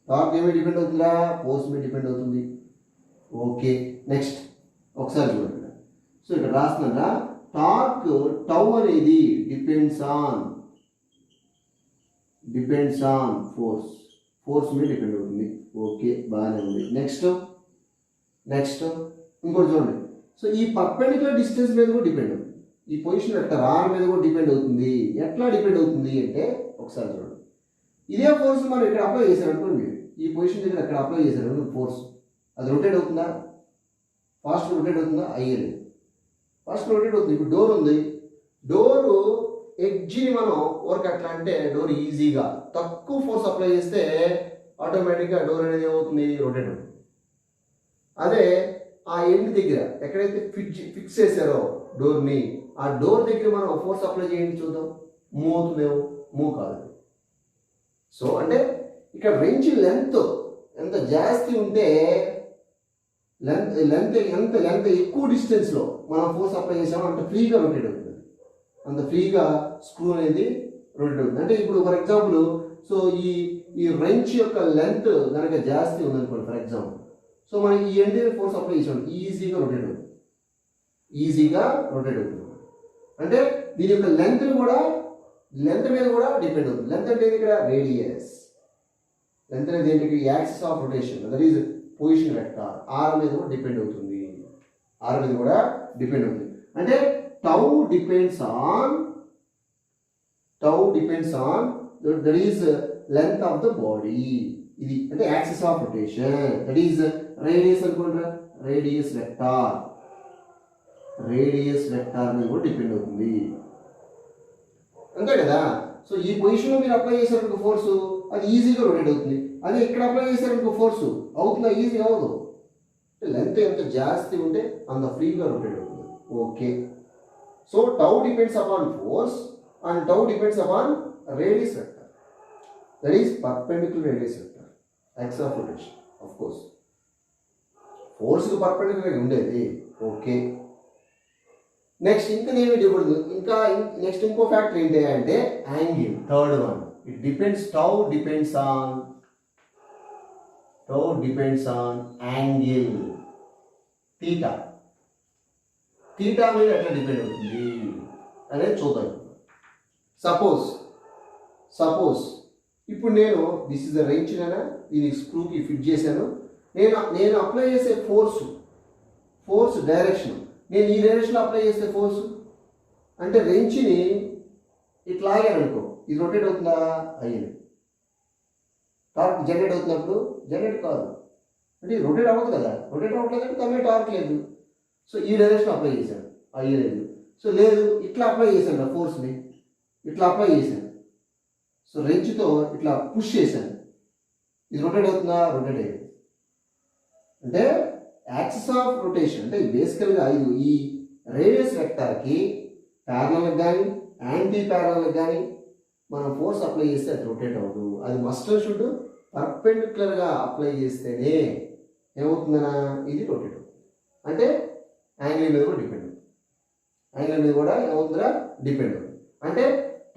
Torque ఏమి డిపెండ్ అవుతుందా? ఫోర్స్ మీద డిపెండ్ అవుతుంది. ఓకే, నెక్స్ట్ ఒకసారి చూడండి. సో ఇక్కడ రాస్తున్నా టార్క్ టౌ అనేది డిపెండ్స్ ఆన్ ఫోర్స్ మీద డిపెండ్ అవుతుంది. ఓకే, బాగానే ఉంది. నెక్స్ట్ ఇంకోటి చూడండి. సో ఈ పర్పెండిక్యులర్ డిస్టెన్స్ మీద కూడా డిపెండ్ అవుతుంది. ఈ పొజిషన్ వెక్టర్ ఆర్ మీద కూడా డిపెండ్ అవుతుంది. ఎట్లా డిపెండ్ అవుతుంది అంటే ఒకసారి చూడండి. ఇదే ఫోర్స్ మనం ఇక్కడ అప్లై చేశారనుకోండి, మీరు ఈ పొజిషన్ దగ్గర అక్కడ అప్లై చేశారు ఫోర్స్, అది రొటేట్ అవుతుందా? ఫాస్ట్ రొటేట్ అవుతుందా? అయ్యేది ఫాస్ట్ రొటేట్ అవుతుంది. ఇప్పుడు డోర్ ఉంది, డోరు ఎడ్జిని మనం వర్క్ ఎట్లా అంటే డోర్ ఈజీగా తక్కువ ఫోర్స్ అప్లై చేస్తే ఆటోమేటిక్గా డోర్ అనేది ఏమవుతుంది? రొటేట్ అవుతుంది. అదే ఆ ఎండ్ దగ్గర ఎక్కడైతే ఫిక్స్ చేశారో డోర్ని, ఆ డోర్ దగ్గర మనం ఫోర్స్ అప్లై చేయండి, చూద్దాం మూవ్ అవుతుందేమో. మూవ్ కాదు. సో అంటే ఇక్కడ రెంచ్ లెంత్ ఎంత జాస్తి ఉంటే లెంత్ ఎక్కువ డిస్టెన్స్లో మనం ఫోర్స్ అప్లై చేసామో అంత ఫ్రీగా రొటేట్ అవుతుంది. అంత ఫ్రీగా స్క్రూ అనేది రొటేట్ అవుతుంది. అంటే ఇప్పుడు ఫర్ ఎగ్జాంపుల్, సో ఈ రెంచ్ యొక్క లెంత్ కనుక జాస్తి ఉందనుకోండి ఫర్ ఎగ్జాంపుల్, సో మనం ఈ ఎండ్ ఫోర్స్ అప్లై చేసాం, ఈజీగా రొటేట్ అవుతుంది. అంటే దీని యొక్క లెంత్ మీద కూడా డిపెండ్ అవుతుంది. లెంత్ అంటే ఇక్కడ రేడియస్. లెంత్ అనేది ఏంటి? Axis of rotation, that is position vector. R మీద కూడా డిపెండ్ అవుతుంది. అంటే tau depends on that is length of the body. ఇది అంటే axis of rotation, that is radius అనుకుంటారా, రేడియస్ వెక్టార్ మీద కూడా డిపెండ్ అవుతుంది. అంతే కదా. సో ఈ పొజిషన్లో మీరు అప్లై చేశారనుకో ఫోర్సు, అది ఈజీగా రొటేట్ అవుతుంది. అదే ఇక్కడ అప్లై చేశారనుకో ఫోర్సు అవుతుందా? ఈజీ అవ్వదు. లెంత్ ఎంత జాస్తి ఉంటే అంత ఫ్రీగా రొటేట్ అవుతుంది. Okay, so tau depends upon force and tau depends upon radius vector, that is perpendicular radius vector, axis of rotation. Of course ఫోర్స్కి పర్పెండిక్యులర్గా ఉండేది. ఓకే, నెక్స్ట్ ఇంకా ఏమి డిపెండ్, నెక్స్ట్ ఇంకో ఫ్యాక్టర్ ఏంటి అంటే angle. Third one, tau depends on angle. Theta మీద ఎట్లా డిపెండ్ అవుతుంది అనేది చూద్దాం. సపోజ్ ఇప్పుడు నేను దిస్ ఇస్ ద రెంచ్ అయినా దీని స్క్రూకి ఫిట్ చేశాను. నేను అప్లై చేసే ఫోర్స్ డైరెక్షన్, నేను ఈ డైరెక్షన్లో అప్లై చేసే ఫోర్స్ అంటే రెంచ్ని ఇట్లా లాగాను అనుకో, ఇది రొటేట్ అవుతుందా? అయ్యింది. టార్క్ జనరేట్ అవుతున్నప్పుడు జనరేట్ కాదు, అంటే రొటేట్ అవ్వదు కదా. రొటేట్ అవ్వట్లేదంటే దాని టార్క్ లేదు. సో ఈ డైరెక్షన్ అప్లై చేశాను, అయ్యలేదు. సో లేదు, ఇట్లా అప్లై చేశాను నా ఫోర్స్ని, ఇట్లా అప్లై చేశాను. సో రెంచ్తో ఇట్లా పుష్ చేశాను, ఇది రొటేట్ అవుతుందా? రొటేట్ అయ్యింది. అంటే యాక్సిస్ ఆఫ్ రొటేషన్ అంటే బేసికల్గా ఈ రేడియస్ వెక్టార్కి ప్యారలల్ కానీ యాంటీ ప్యారలల్ కానీ మనం ఫోర్స్ అప్లై చేస్తే అది రొటేట్ అవ్వదు. అది మస్ట్ అండ్ షుడ్ పర్పెండిక్యులర్గా అప్లై చేస్తేనే ఏమవుతుందనా ఇది రొటేట్ అవుతుంది. అంటే యాంగిల్ మీద కూడా డిపెండ్ అవుతుంది. అంటే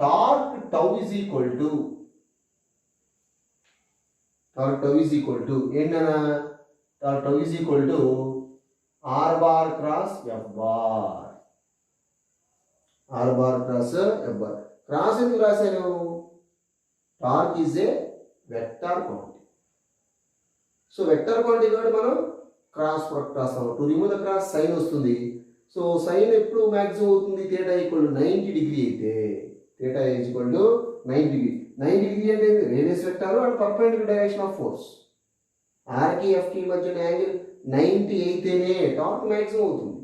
torque tau is equal to ఏంటన్నా? Torque tau is equal to R bar cross F bar. Cross ఎందుకు రాశాను? Torque is a vector quantity. So vector quantity కాబట్టి మనం క్రాస్ ప్రొడక్ట్ రాస్తాము. To remove the cross sine వస్తుంది. So sine ఎప్పుడు maximum అవుతుంది? θ equal 90 degree అయితే θ equal 90 degree. 90 degree అంటే radius vector and perpendicular direction of force. ఆర్కి ఎఫ్కి మధ్య యాంగిల్ 90 అయితేనే టార్క్ మ్యాక్సిమం అవుతుంది,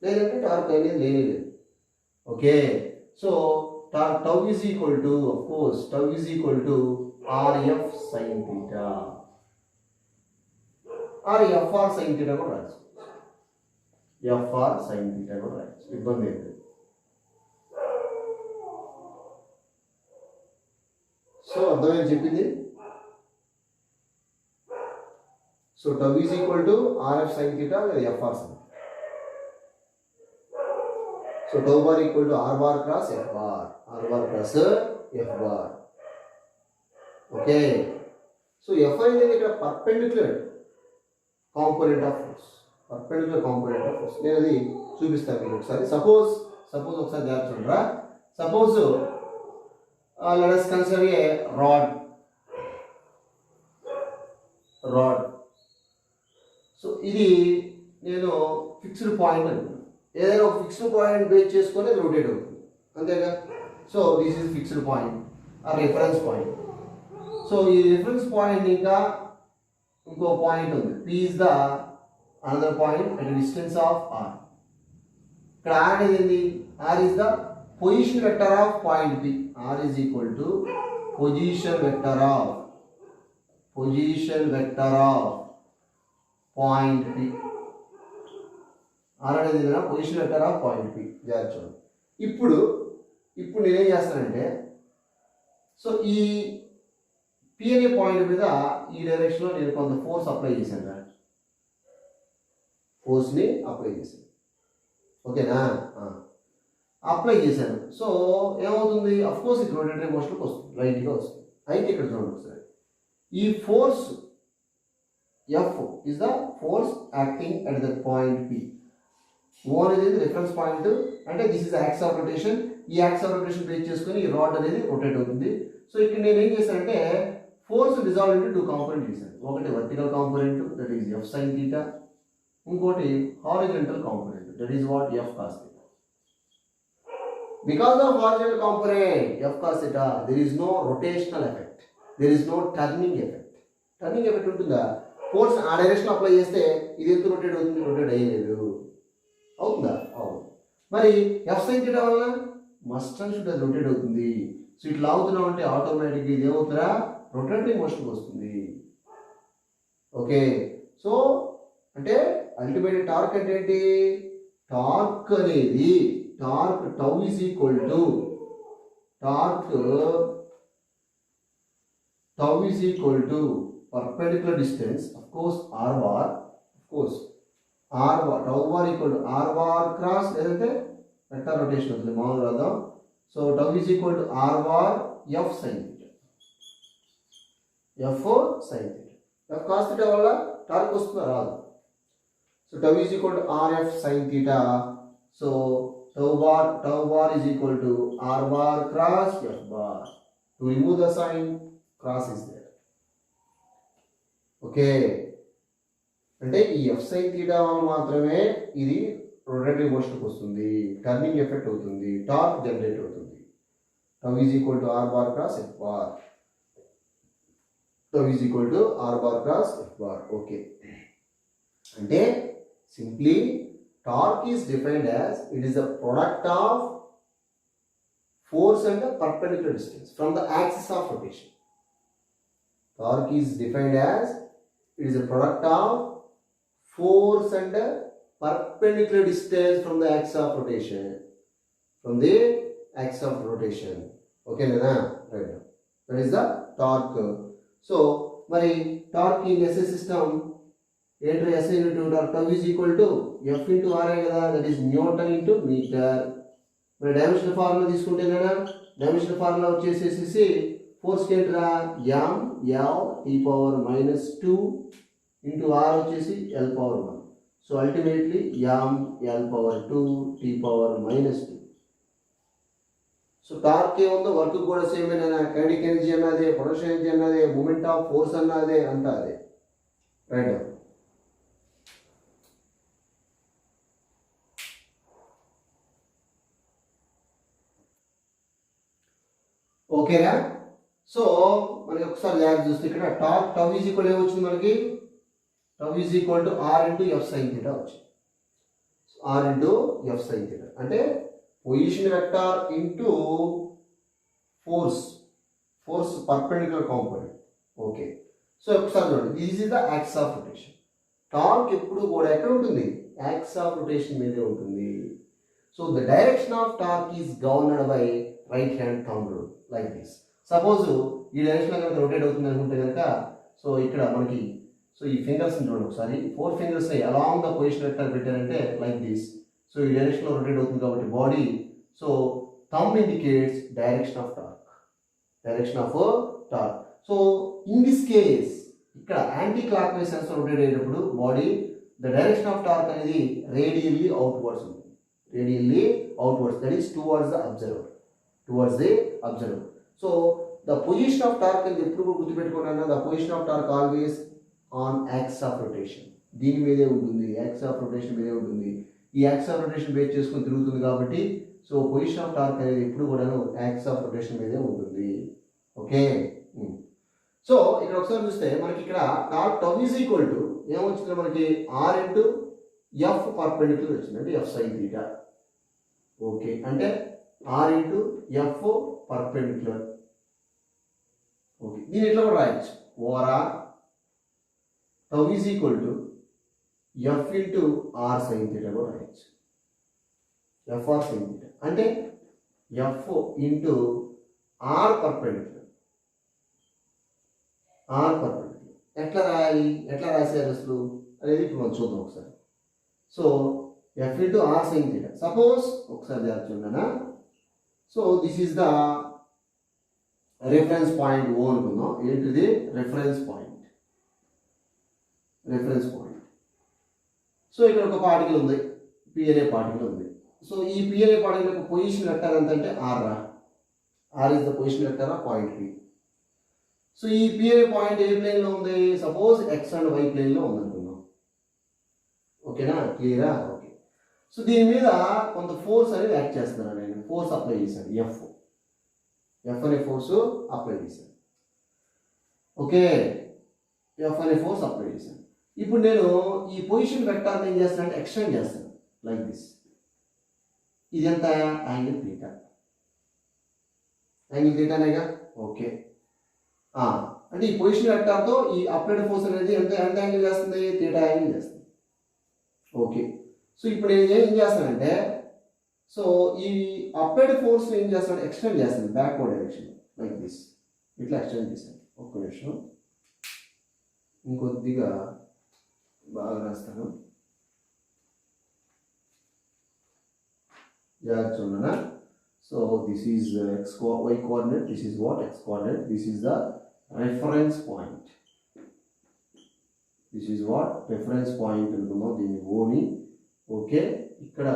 లేదంటే టార్క్ అనేది లేదు. Okay, so tau is equal to of course RF sin theta or FR sin theta కూడా రాయొచ్చు. FR sin theta కూడా రాయొచ్చు, ఇబ్బంది లేదు. సో అర్థమైంది చెప్పింది. So tau is equal to RF sin theta లేదా FR sin. So tau bar equal to R bar cross F bar. R bar cross F bar. Okay. So F అనేది ఇక్కడ perpendicular component of force. Perpendicular component of force. నేను అది చూపిస్తాను మీకు ఒకసారి. Suppose ఒకసారి జాగ్రత్త చూడరా. Suppose let us consider a rod. So ఇది నేను ఫిక్స్డ్ పాయింట్ అనుకున్నాను. ఏదైనా ఒక ఫిక్స్డ్ పాయింట్ బేస్ చేసుకొని రొటేట్ అవుతుంది అంతేగా. So this is fixed point ఆ రిఫరెన్స్ పాయింట్. సో ఈ రిఫరెన్స్ పాయింట్ ఇంకా ఇంకో పాయింట్ ఉంది. P is the another point at a distance of R. ఇక్కడ R అనేది ఏంది? R is the position vector of point P. R is equal to position vector of point P. R అనేది position vector of point P. జాగ్రత్త. ఇప్పుడు నేనేం చేస్తానంటే, so ఈ P అనే పాయింట్ మీద ఈ డైరెక్షన్లో నేను కొంత ఫోర్స్ అప్లై చేశాను. ఫోర్స్ని అప్లై చేశాను. ఓకేనా? అప్లై చేశాను. సో ఏమవుతుంది? అఫ్ కోర్స్ ఇది రొటేటరీ మోషన్కి వస్తుంది, రైట్గా వస్తుంది. అయితే ఇక్కడ చూడండి ఒకసారి, ఈ force F is the force acting at the point P. O అనేది రిఫరెన్స్ పాయింట్, అంటే this is axis of rotation. ఈ యాక్స్ ఆఫ్ రొటేషన్ బేస్ చేసుకొని ఈ రాడ్ అనేది రొటేట్ అవుతుంది. సో ఇక్కడ నేను ఏం చేశానంటే ఫోర్స్ డిజాల్వ్ ఇంటూ 2 కాంపోనెంట్ చేశాను. ఒకటి vertical component, that is F sin theta. ఇంకోటి horizontal component, that is what F cos theta. Because of horizontal component F cos theta, there is no rotational effect, there is no turning effect. Turning effect ఉంటుందా? Force ఆ direction apply చేస్తే ఇది ఎంత rotate అవుతుంది? Rotate అయ్యలేదు. అవుతుందా? అవును. మరి F sin theta వల్ల మస్ట్ అండ్ షుడ్ అది రొటేట్ అవుతుంది. సో ఇట్లా లాగుతున్నాం అంటే ఆటోమేటిక్గా ఇది ఏమవుతుందా? రొటేటింగ్ మోషన్ వస్తుంది. ఓకే. సో అంటే అల్టిమేట్ టార్క్ అంటే ఏంటి? టార్క్ అనేది tau is equal to perpendicular distance, of course R bar, tau bar equal to R bar cross లేదంటే వెక్టర్ రొటేషన్ అవుతుంది మామూలు రాద్దాం. So tau is equal to R bar F sin theta. F cos theta వల్ల torque వస్తుందా? రాదు. So tau is equal to RF sin theta. So tau bar is equal to R bar cross F bar. To remove the sign, cross is there. Okay. అంటే ఈ F sin theta వల్ల మాత్రమే ఇది rotatory మోషన్కి వస్తుంది, turning effect అవుతుంది, torque generate అవుతుంది. tau is equal to R bar cross F bar. Okay. అంటే simply torque is defined as it is the product of force and the perpendicular distance from the axis of rotation. Torque is defined as it is a product of force and the perpendicular distance from the axis of rotation. Okay, Nana? Right. That is the torque. So, మరి torque in SI system ఏంటి? SI into torque tau is equal to F into R కదా, that is Newton into meter. మరి dimensional formula తీసుకుంటే dimensional formula వచ్చేసేసి ఫోర్స్కి ఏంటిరా? m(L)(T)⁻2 into R వచ్చేసి L⁻1. So ultimately m(L)(2)T⁻2. So torque ఏముందో work కూడా same అయినా, కైనెటిక్ ఎనర్జీ అన్నదే, పొటెన్షియల్ ఎనర్జీ అన్నదే, మూమెంట్ ఆఫ్ ఫోర్స్ అన్నదే, అంతా అదే. రైట్. ఓకేనా? సో మనకి ఒకసారి జాగ్రత్త చూస్తే ఇక్కడ tau is equal ఏమొచ్చింది మనకి? tau is equal to R into F sin theta వచ్చింది. R into F sin theta అంటే position vector into force perpendicular component. Okay. So ఒకసారి చూడండి, this is the axis of rotation. Torque ఎప్పుడు కూడా ఎక్కడ ఉంటుంది? యాక్సిస్ ఆఫ్ రొటేషన్ మీదే ఉంటుంది. So the direction of torque is governed by right hand thumb rule like this. Suppose ఈ డైరెక్షన్లో కనుక రొటేట్ అవుతుంది అనుకుంటే కనుక, సో ఇక్కడ మనకి సో ఈ ఫింగర్స్ని చూడండి ఒకసారి, 4 ఫింగర్స్ని అలాంగ్ ద పొజిషన్ వెక్టర్ పెట్టారంటే లైక్ దిస్. సో ఈ డైరెక్షన్లో రొటేట్ అవుతుంది కాబట్టి body. So thumb indicates direction of torque, direction of torque. So in this case ఇక్కడ anticlockwise sense rotate అయ్యేటప్పుడు body the direction of torque అనేది radially outwards ఉంటుంది, radially outwards, that is towards the observer, towards the observer. So the position of torque అనేది ఎప్పుడు గుర్తుపెట్టుకున్నాను, the position of torque always on axis of rotation, దీని మీదే ఉంటుంది, axis of rotation మీదే ఉంటుంది. ఈ యాక్సిస్ ఆఫ్ రొటేషన్ బేస్ చేసుకొని తిరుగుతుంది కాబట్టి సో పొజిషన్ ఆఫ్ టార్క్ అనేది ఎప్పుడు కూడాను యాక్సిస్ ఆఫ్ రొటేషన్ మీదే ఉంటుంది. ఓకే. సో ఇక్కడ ఒకసారి చూస్తే మనకి ఇక్కడ torque tau is equal to ఏమొచ్చింది మనకి ఆర్ ఇంటూ ఎఫ్ పర్పెండిక్యులర్ వచ్చింది, అంటే ఎఫ్ సైన్ థీటా. ఓకే, అంటే R into F perpendicular. Okay, దీని ఇట్లా కూడా రాయొచ్చు, over R tau is equal to F into R sine theta కూడా రాయొచ్చు, ఎఫ్ ఆర్ సైన్ థీటా, అంటే F into R perpendicular, R perpendicular. ఎట్లా రాయాలి, ఎట్లా రాసేయాలి అసలు అనేది ఇప్పుడు మనం చూద్దాం ఒకసారి. So F into R sine theta, suppose ఒకసారి చూడనా. So this is the reference point O అనుకుందాం. ఏంటిది reference point, reference point. So ఇక్కడ ఒక పార్టికల్ ఉంది, పి అనే పార్టికల్ ఉంది. సో ఈ పి అనే పార్టికల్ యొక్క పొజిషన్ వెక్టర్ ఎంత అంటే ఆర్ రా, R is the position vector of point P. So ఈ పి అనే పాయింట్ ఏ ప్లేన్లో ఉంది, సపోజ్ ఎక్స్ అండ్ వై ప్లేన్లో ఉంది అనుకుందాం. ఓకేనా, క్లియరా? ఓకే. సో దీని మీద కొంత ఫోర్స్ అనేది యాక్ట్ చేస్తున్నాను నేను, ఫోర్స్ అప్లై చేశాను, ఎఫ్ అనే ఫోర్స్ అప్లై చేశాను. ఓకే, ఎఫ్ అనే ఫోర్స్ అప్లై చేశాను. ఇప్పుడు నేను ఈ పొజిషన్ వెక్టార్ని ఏం చేస్తాను అంటే ఎక్స్టెండ్ చేస్తాను లైక్ దిస్. ఇది ఎంత యాంగిల్ థీటా, యాంగిల్ థీటానేగా. ఓకే, అంటే ఈ పొజిషన్ వెక్టార్తో ఈ అప్లైడ్ ఫోర్స్ అనేది ఎంత ఎంత యాంగిల్ చేస్తుంది, థీటా యాంగిల్ చేస్తుంది. ఓకే, సో ఇప్పుడు నేను ఏం చేస్తానంటే సో ఈ అప్లైడ్ ఫోర్స్ ఏం చేస్తాను, ఎక్స్టెండ్ చేస్తాను బ్యాక్వర్డ్ డైరెక్షన్ లైక్ దిస్, ఇట్లా ఎక్స్టెండ్ చేశాను. ఒక్క నిమిషం, ఇంకొద్దిగా బాగా రాస్తాను, జాగ్రత్త చూడనా. So this is X Y coordinate, this is what X coordinate, this is the reference point, this is what reference point అనుకుందాం దీన్ని ఓని. ఓకే, ఇక్కడ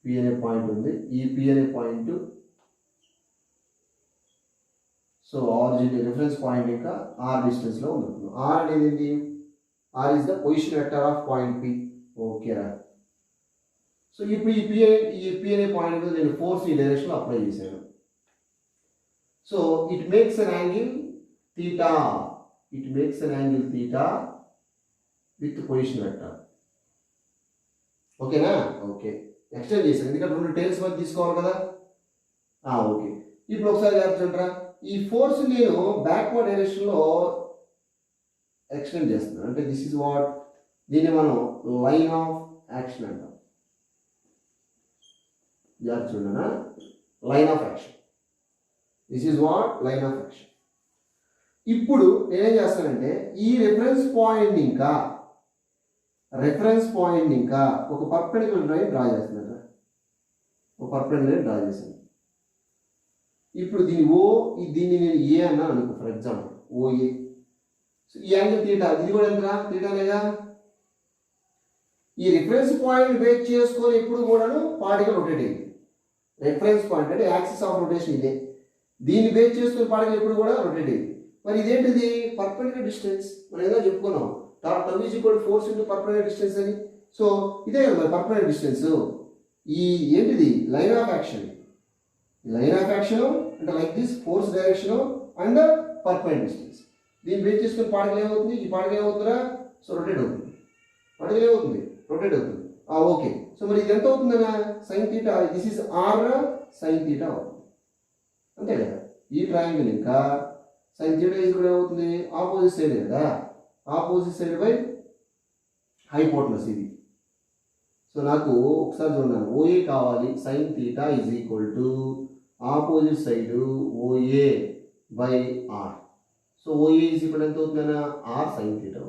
పి అనే పాయింట్ ఉంది, ఈ పి అనే point so origin reference point ఇంకా ఆర్ డిస్టెన్స్లో ఉంది. ఆర్ అనేది ఏంటి, R is the position vector of point P. ఓకేరా. సో ఇప్పుడు ఈ పి అనే పాయింట్ మీద నేను ఫోర్స్ ఈ డైరెక్షన్లో అప్లై చేశాను. So it makes an angle theta, it makes an angle theta with position vector. ఓకేనా? ఓకే, ఎక్స్టెండ్ చేశాను ఎందుకంటే 2 టైల్స్ మధ్య తీసుకోవాలి కదా. ఓకే, ఇప్పుడు ఒకసారి చూడరా, ఈ ఫోర్స్ నేను బ్యాక్వర్డ్ డైరెక్షన్లో ఎక్స్టెండ్ చేస్తున్నాను, అంటే దిస్ ఇస్ వాట్, దీన్ని మనం లైన్ ఆఫ్ యాక్షన్ అంటాం. చూడనా, line of action, this is what line of action. ఇప్పుడు నేనేం చేస్తానంటే ఈ రిఫరెన్స్ పాయింట్ ఇంకా ఒక పర్పెండిక్యులర్ లైన్ డ్రా చేస్తున్నాను, ఒక పర్పెండిక్యులర్ లైన్ డ్రా చేశాను. ఇప్పుడు దీని ఓ, దీన్ని నేను ఏ అన్నా అనుకో, ఫర్ ఎగ్జాంపుల్ ఓఏ. సో ఈ యాంగిల్ థీటా, ఇది కూడా ఎంతరా, థీటానేగా. ఈ రిఫరెన్స్ పాయింట్ బేస్ చేసుకొని ఎప్పుడు కూడాను పార్టికల్ రొటేట్ అయింది. రిఫరెన్స్ పాయింట్ అంటే యాక్సిస్ ఆఫ్ రొటేషన్ ఇదే, దీన్ని బేస్ చేసుకుని పార్టికల్ ఎప్పుడు కూడా రొటేట్ అయింది. మరి ఇదేంటిది, పర్పెండిక్యులర్ డిస్టెన్స్. మనం ఏదో చెప్పుకున్నాం, torque tau is equal to force into perpendicular distance అని. సో ఇదే కదా మరి పర్పెండిక్యులర్ డిస్టెన్స్. ఈ ఏంటిది line of action, line of action అంటే like this force direction and perpendicular distance. దీన్ని బేస్ చేసుకుని పార్టికల్ ఏమవుతుంది, ఈ పార్టికల్ ఏమవుతుందా, సో రొటేట్ అవుతుంది, పార్టికల్ ఏమవుతుంది, రొటేట్ అవుతుంది. ఓకే, సో మరి ఇది ఎంత అవుతుందన్నా, sine theta, this is R sine theta అవుతుంది, అంతే కదా. ఈ ట్రయాంగిల్ ఇంకా సైన్ థీటా ఇది కూడా ఏమవుతుంది, ఆపోజిట్ సైడ్ కదా, ఆపోజిట్ సైడ్ బై హైపోటనస్ ఇది. సో నాకు ఒకసారి చూడండి, ఓఏ కావాలి, sine theta is equal to opposite side OA by R. So OA is equal ఎంత అవుతుందన్న ఆర్ సైన్ థీటా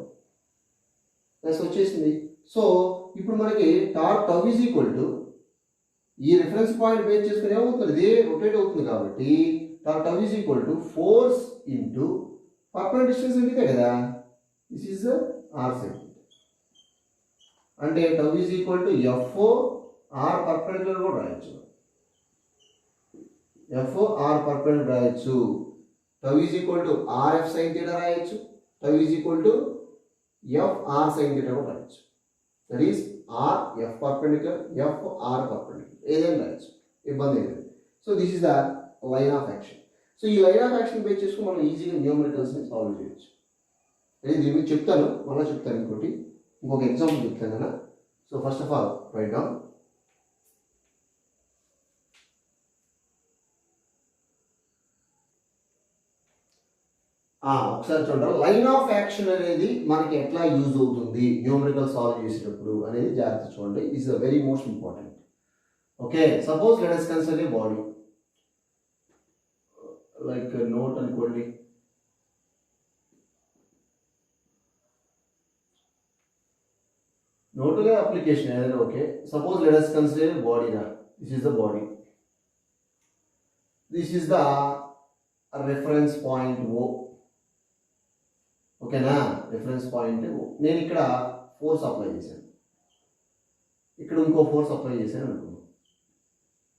ప్లస్ వచ్చేసింది. సో ఇప్పుడు మనకి torque tau is equal to ఈ రిఫరెన్స్ పాయింట్ బేస్ చేసుకుని ఏమవుతుంది, ఇది రొటేట్ అవుతుంది కాబట్టి torque tau is equal to force into perpendicular distance ఇంటికే కదా, దిస్ ఈజ్ ఆర్ సైన్ అంటే tau is equal to F O R perpendicular కూడా రాయొచ్చు, ఎఫ్ఓ ఆర్ పర్పెండిక్యులర్ రాయొచ్చు, tau is equal to R F sine theta రాయొచ్చు, tau is equal to F R sine theta కూడా రాయొచ్చు. That is R F perpendicular, F R perpendicular ఏదైనా రాయొచ్చు, ఇబ్బంది ఏం లేదు. So this is the line of action. So ఈ line of action base చేసుకుని మనం ఈజీగా న్యూమరికల్స్ని సాల్వ్ చేయొచ్చు. నేను దీని మీద చెప్తాను, మళ్ళీ చెప్తాను ఇంకొక ఎగ్జాంపుల్ చెప్తాను కదా. So first of all right down. ఒకసారి చూడండి, లైన్ ఆఫ్ యాక్షన్ అనేది మనకి ఎట్లా యూజ్ అవుతుంది న్యూమరికల్ సాల్వ్ చేసేటప్పుడు అనేది జాగ్రత్త చూడండి. It's the very most important. Okay, suppose let us consider a body like note అనుకోండి. నోట్ అప్లికేషన్ ఏదైనా okay. Suppose let us consider a body నా, this is the body, this is the reference point O. ఓకేనా, reference point నేను ఇక్కడ force apply చేశాను, ఇక్కడ ఇంకో force apply చేశాను అనుకున్నాను.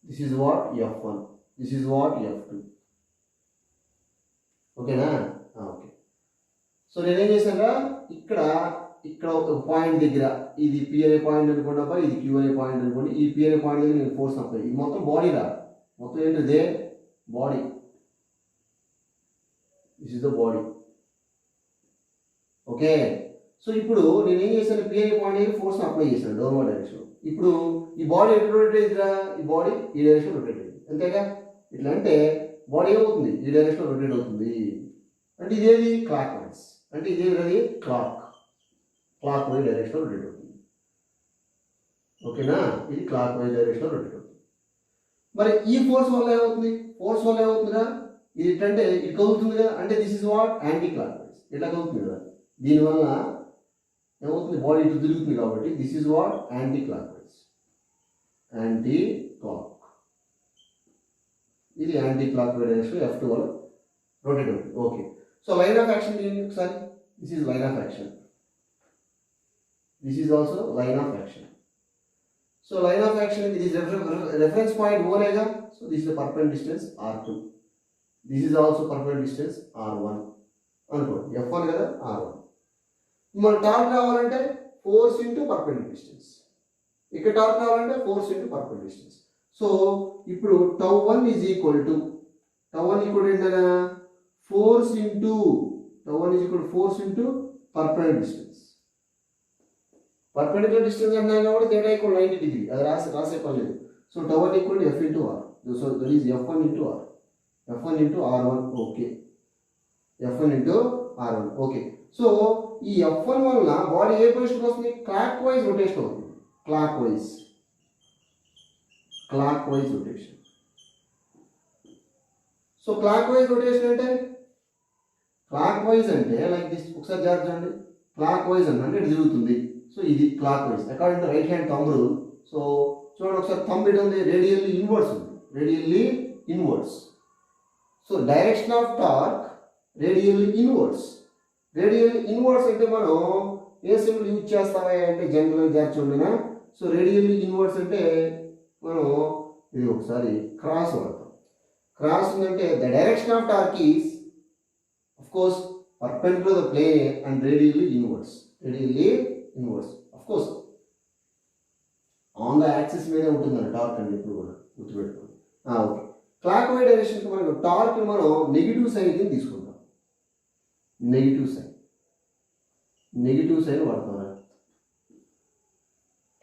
This is what F1, this is what F2. ఓకేనా, ఓకే. సో నేనేం చేశాను, ఇక్కడ ఒక పాయింట్ దగ్గర ఇది P అనే పాయింట్ అనుకోండి, ఇది Q అనే పాయింట్ అనుకోండి, ఈ P అనే పాయింట్ దగ్గర నేను ఫోర్స్ అప్లై, ఇది మొత్తం బాడీ రా, మొత్తం ఏంటిదే body, this is the body. Okay, so ఇప్పుడు నేను ఏం చేశాను, P అనే పాయింట్ ఫోర్స్ అప్లై చేశాను డౌన్వర్డ్ డైరెక్షన్. ఇప్పుడు ఈ బాడీ ఎటు రొటేట్ అయిందిరా, ఈ బాడీ ఈ డైరెక్షన్ రొటేట్ అయింది, అంతేగా. ఇట్లా అంటే బాడీ ఏమవుతుంది, ఈ డైరెక్షన్ రొటేట్ అవుతుంది. అంటే ఇదేది క్లాక్ వైజ్, అంటే ఇదేది క్లాక్ వైజ్ డైరెక్షన్ రొటేట్ అవుతుంది. ఓకేనా, ఇది క్లాక్ వైజ్ డైరెక్షన్ రొటేట్ అవుతుంది. మరి ఈ ఫోర్స్ వల్ల ఏమవుతుందిరా, ఇది అంటే ఇది కదులుతుంది కదా, అంటే this is what anticlockwise, ఇట్లా కదులుతుంది కదా. దీనివల్ల ఏమవుతుంది, బాడీ ఇటు తిరుగుతుంది కాబట్టి this is what anti clock wise, anti clock. ఇది anticlockwise direction F2 వల్ల రొటేట్ అవుతుంది. Okay, so line of action దీన్ని ఒకసారి, this is line of action, this is also line of action. So line of action ఇది reference point ఓనేగా. So this is the perpendicular distance R2, this is also perpendicular distance R1 అనుకోండి, F1 కదా R1. మన torque రావాలంటే force into perpendicular distance, ఇక్కడ torque రావాలంటే force into perpendicular distance. So ఇప్పుడు τ1 is equal to ఏంటన్నా force into perpendicular distance. Perpendicular distance అన్నా కూడా తేడా ఈక్వల్ 90 డిగ్రీ, అది రాసే పని లేదు. So τ1 equal to F into R, so that is F1 into R, F1 into R1. Okay, F1 into R1. Okay, so ఈ F1 వలన బాడీ ఏ పొజిషన్కి వస్తుంది, క్లాక్ వైజ్ రొటేషన్ అవుతుంది, clockwise rotation. So clockwise rotation అంటే like this, ఒకసారి జాగ్రత్త చూడండి. క్లాక్ వైజ్ అంటే ఇటు తిరుగుతుంది. సో ఇది clock wise according to right hand thumb rule. So చూడండి ఒకసారి థంబ్ ఇటు ఉంది, రేడియల్లీ ఇన్వర్స్ ఉంది, so direction of torque radially inverse అంటే మనం ఏ సింబల్ యూజ్ చేస్తామా అంటే జనరల్గా జాగ్రత్త చూడనా. సో రేడియల్లీ ఇన్వర్స్ అంటే మనం ఇది ఒకసారి క్రాస్ వాడతాం. క్రాస్ ఉందంటే the direction of torque is of course perpendicular the plane and radially inverse of course on the axis మీదే ఉంటుందండి టార్క్ అండి, ఎప్పుడు కూడా గుర్తుపెట్టుకోండి. ఓకే, క్లాక్ వైజ్ డైరెక్షన్కి మనకు టార్క్ మనం నెగిటివ్ సైన్ కింద తీసుకుంటాం, నెగిటివ్ సైన్ వాడతాం.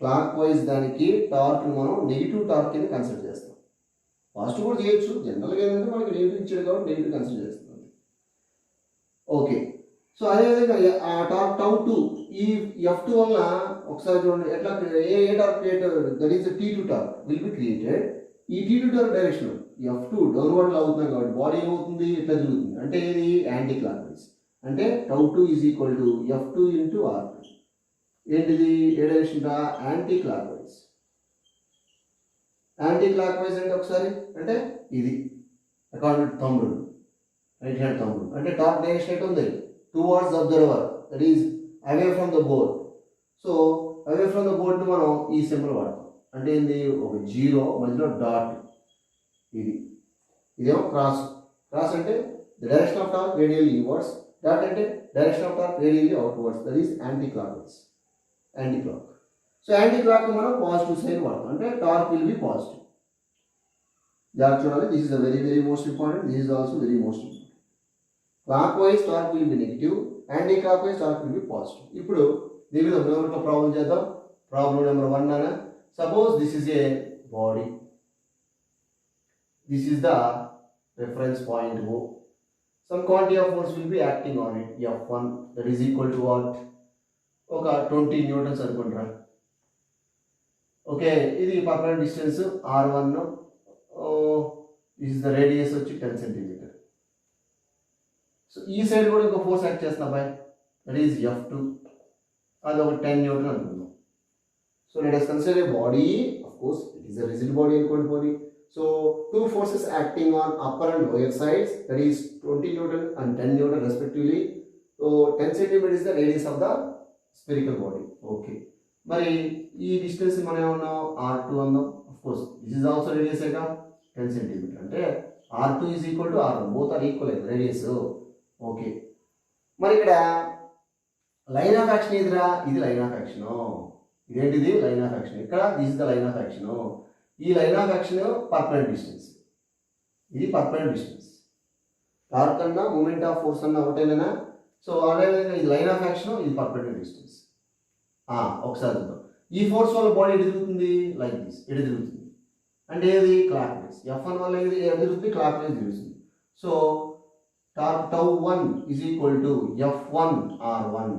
క్లాక్ వైజ్ దానికి టార్క్ మనం నెగిటివ్ టార్క్ కింద కన్సిడర్ చేస్తాం. పాజిటివ్ కూడా చేయొచ్చు, జనరల్గా ఏంటంటే మనకి నెగిటివ్ ఇచ్చాడు కాబట్టి నెగిటివ్ కన్సిడర్ చేస్తుంది. ఓకే, సో అదేవిధంగా ఆ టార్క్ τ2 ఈ F2 వల్ల ఒకసారి చూడండి ఎట్లా ఏ torque create, that is T2 torque will be created. ఈ T2 torque direction F2 downward అవుతున్నాం కాబట్టి బాడీ ఏమవుతుంది ఇట్లా తిరుగుతుంది అంటే ఇది యాంటీ క్లాక్ వైజ్ అంటే τ2 is equal to F2 into R2 ఏంటిది ఏ డైరెక్షన్ రా యాంటీ క్లాక్ వైజ్ అంటే ఒకసారి అంటే ఇది according to thumb rule right hand thumb rule అంటే టాప్ డైరెక్షన్ ఎటు ఉంది towards observer that is away from the board so away from the board మనం ఈ సింబల్ వాడతాం అంటే ఏంది ఒక జీరో మధ్యలో డాట్ ఇదేమో క్రాస్ అంటే the direction of torque radially inwards dot అంటే direction of torque radially outwards that is anti clock wise anti clock so anti clock మనం పాజిటివ్ సైన్ వాడతాం అంటే టార్క్ విల్ బి పాజిటివ్ జాగ్రత్త చూడాలి this is the very very most important this is also very most important clock wise torque will be negative anti clock wise torque will be positive ఇప్పుడు దీని మీద ఒక problem చేద్దాం problem number 1 అన్న suppose this is a body this is the reference point O. Some quantity of force will be acting on it. F1 that is equal to what? Okay, 20 newtons అనుకుంటారా okay ఇది permanent distance R1 this is the radius వచ్చి 10 cm. So ఈ side కూడా ఒక force act చేస్తున్నా bye that is F2 అది ఒక 10 Newton అనుకుందాం so let us consider a body of course it is a rigid body అనుకోండి పోనీ so two forces acting on upper and lower sides that is 20 newton and 10 newton respectively so 10 cm is the radius of the spherical body okay మరి ఈ distance మనం ఏమన్నాం R2 అన్నాం of course this is also radius ఏగా 10 cm అంటే R2 is equal to R1 both are equal radius okay మరి ఇక్కడ line of action ఏదిరా ఇది లైన్ ఆఫ్ యాక్షన్ ఇదేంటిది లైన్ ఆఫ్ యాక్షన్ ఇక్కడ this is the line of action ఈ line of action permanent distance ఇది permanent distance torque అన్నా moment of force అన్నా ఒకటేనా సో అదేవిధంగా ఇది లైన్ ఆఫ్ యాక్షన్ ఇది పర్మనెంట్ డిస్టెన్స్ ఒకసారి చూద్దాం ఈ ఫోర్స్ వల్ల బాడీ ఎటు తిరుగుతుంది లైక్ దిస్ ఎటు తిరుగుతుంది అంటే ఏది క్లాక్ వైజ్ F1 వల్ల ఇది ఎటు తిరుగుతుంది క్లాక్ వైజ్ తిరుగుతుంది so torque τ1 is equal to F1 R1